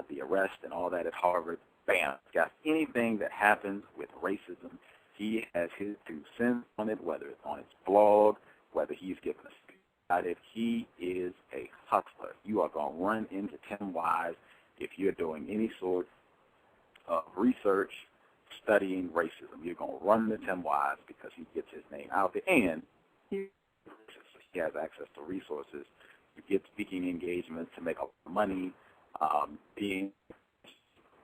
The arrest and all that at Harvard, bam, got anything that happens with racism, he has his 2 cents on it, whether it's on his blog, whether he's given a speech about it. He is a hustler. You are going to run into Tim Wise if you're doing any sort of research studying racism. You're going to run into Tim Wise because he gets his name out there, and he has access to resources to get speaking engagements, to make a lot of money, being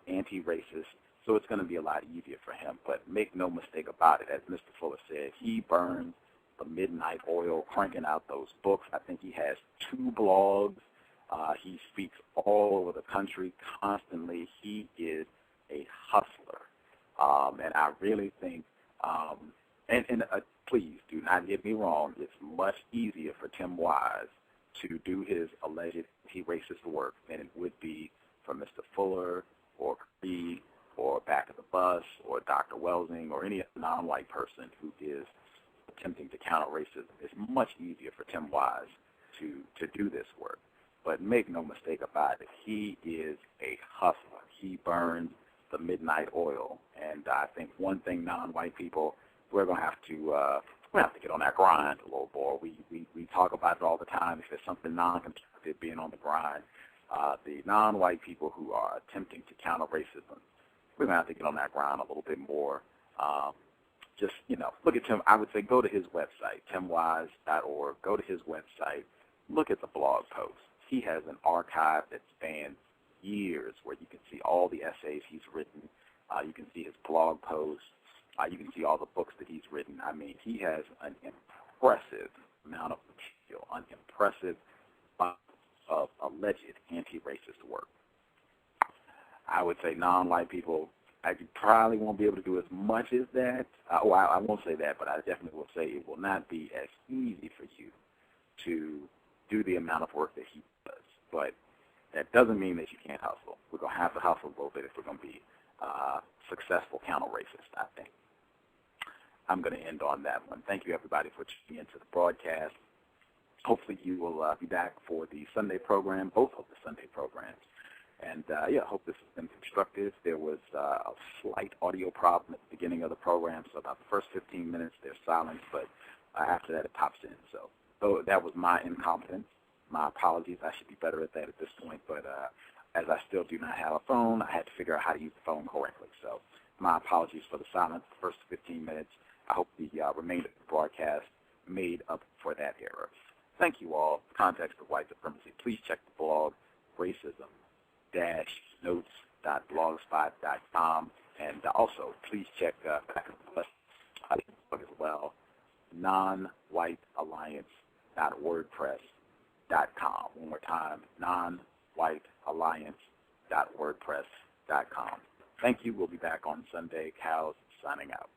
anti-racist. So it's going to be a lot easier for him. But make no mistake about it, as Mr. Fuller said, he burns the midnight oil cranking out those books. I think he has 2 blogs. He speaks all over the country constantly. He is a hustler. And I really think, please do not get me wrong, it's much easier for Tim Wise to do his alleged anti-racist work than it would be for Mr. Fuller or Creed or Back of the Bus or Dr. Welsing or any non-white person who is attempting to counter racism. It's much easier for Tim Wise to do this work. But make no mistake about it, he is a hustler. He burns the midnight oil. And I think one thing non-white people, we're going to have to get on that grind a little more. We talk about it all the time. If there's something non-constructive, being on the grind. The non-white people who are attempting to counter racism, we're going to have to get on that grind a little bit more. Look at Tim. I would say go to his website, timwise.org. Go to his website. Look at the blog posts. He has an archive that spans years where you can see all the essays he's written. You can see his blog posts. You can see all the books that he's written. I mean, he has an impressive amount of material, an impressive of alleged anti-racist work. I would say non-white people, I probably won't be able to do as much as that. I won't say that, but I definitely will say it will not be as easy for you to do the amount of work that he does. But that doesn't mean that you can't hustle. We're going to have to hustle a little bit if we're going to be successful counter-racist, I think. I'm going to end on that one. Thank you, everybody, for tuning into the broadcast. Hopefully you will be back for the Sunday program, both of the Sunday programs. And, I hope this has been constructive. There was a slight audio problem at the beginning of the program, so about the first 15 minutes there's silence, but after that it pops in. So that was my incompetence. My apologies. I should be better at that at this point, but as I still do not have a phone, I had to figure out how to use the phone correctly. So my apologies for the silence the first 15 minutes. I hope the remainder of the broadcast made up for that error. Thank you all. Context of White Supremacy. Please check the blog, racism-notes.blogspot.com. And also, please check back at the blog as well, nonwhitealliance.wordpress.com. One more time, nonwhitealliance.wordpress.com. Thank you. We'll be back on Sunday. Cows signing out.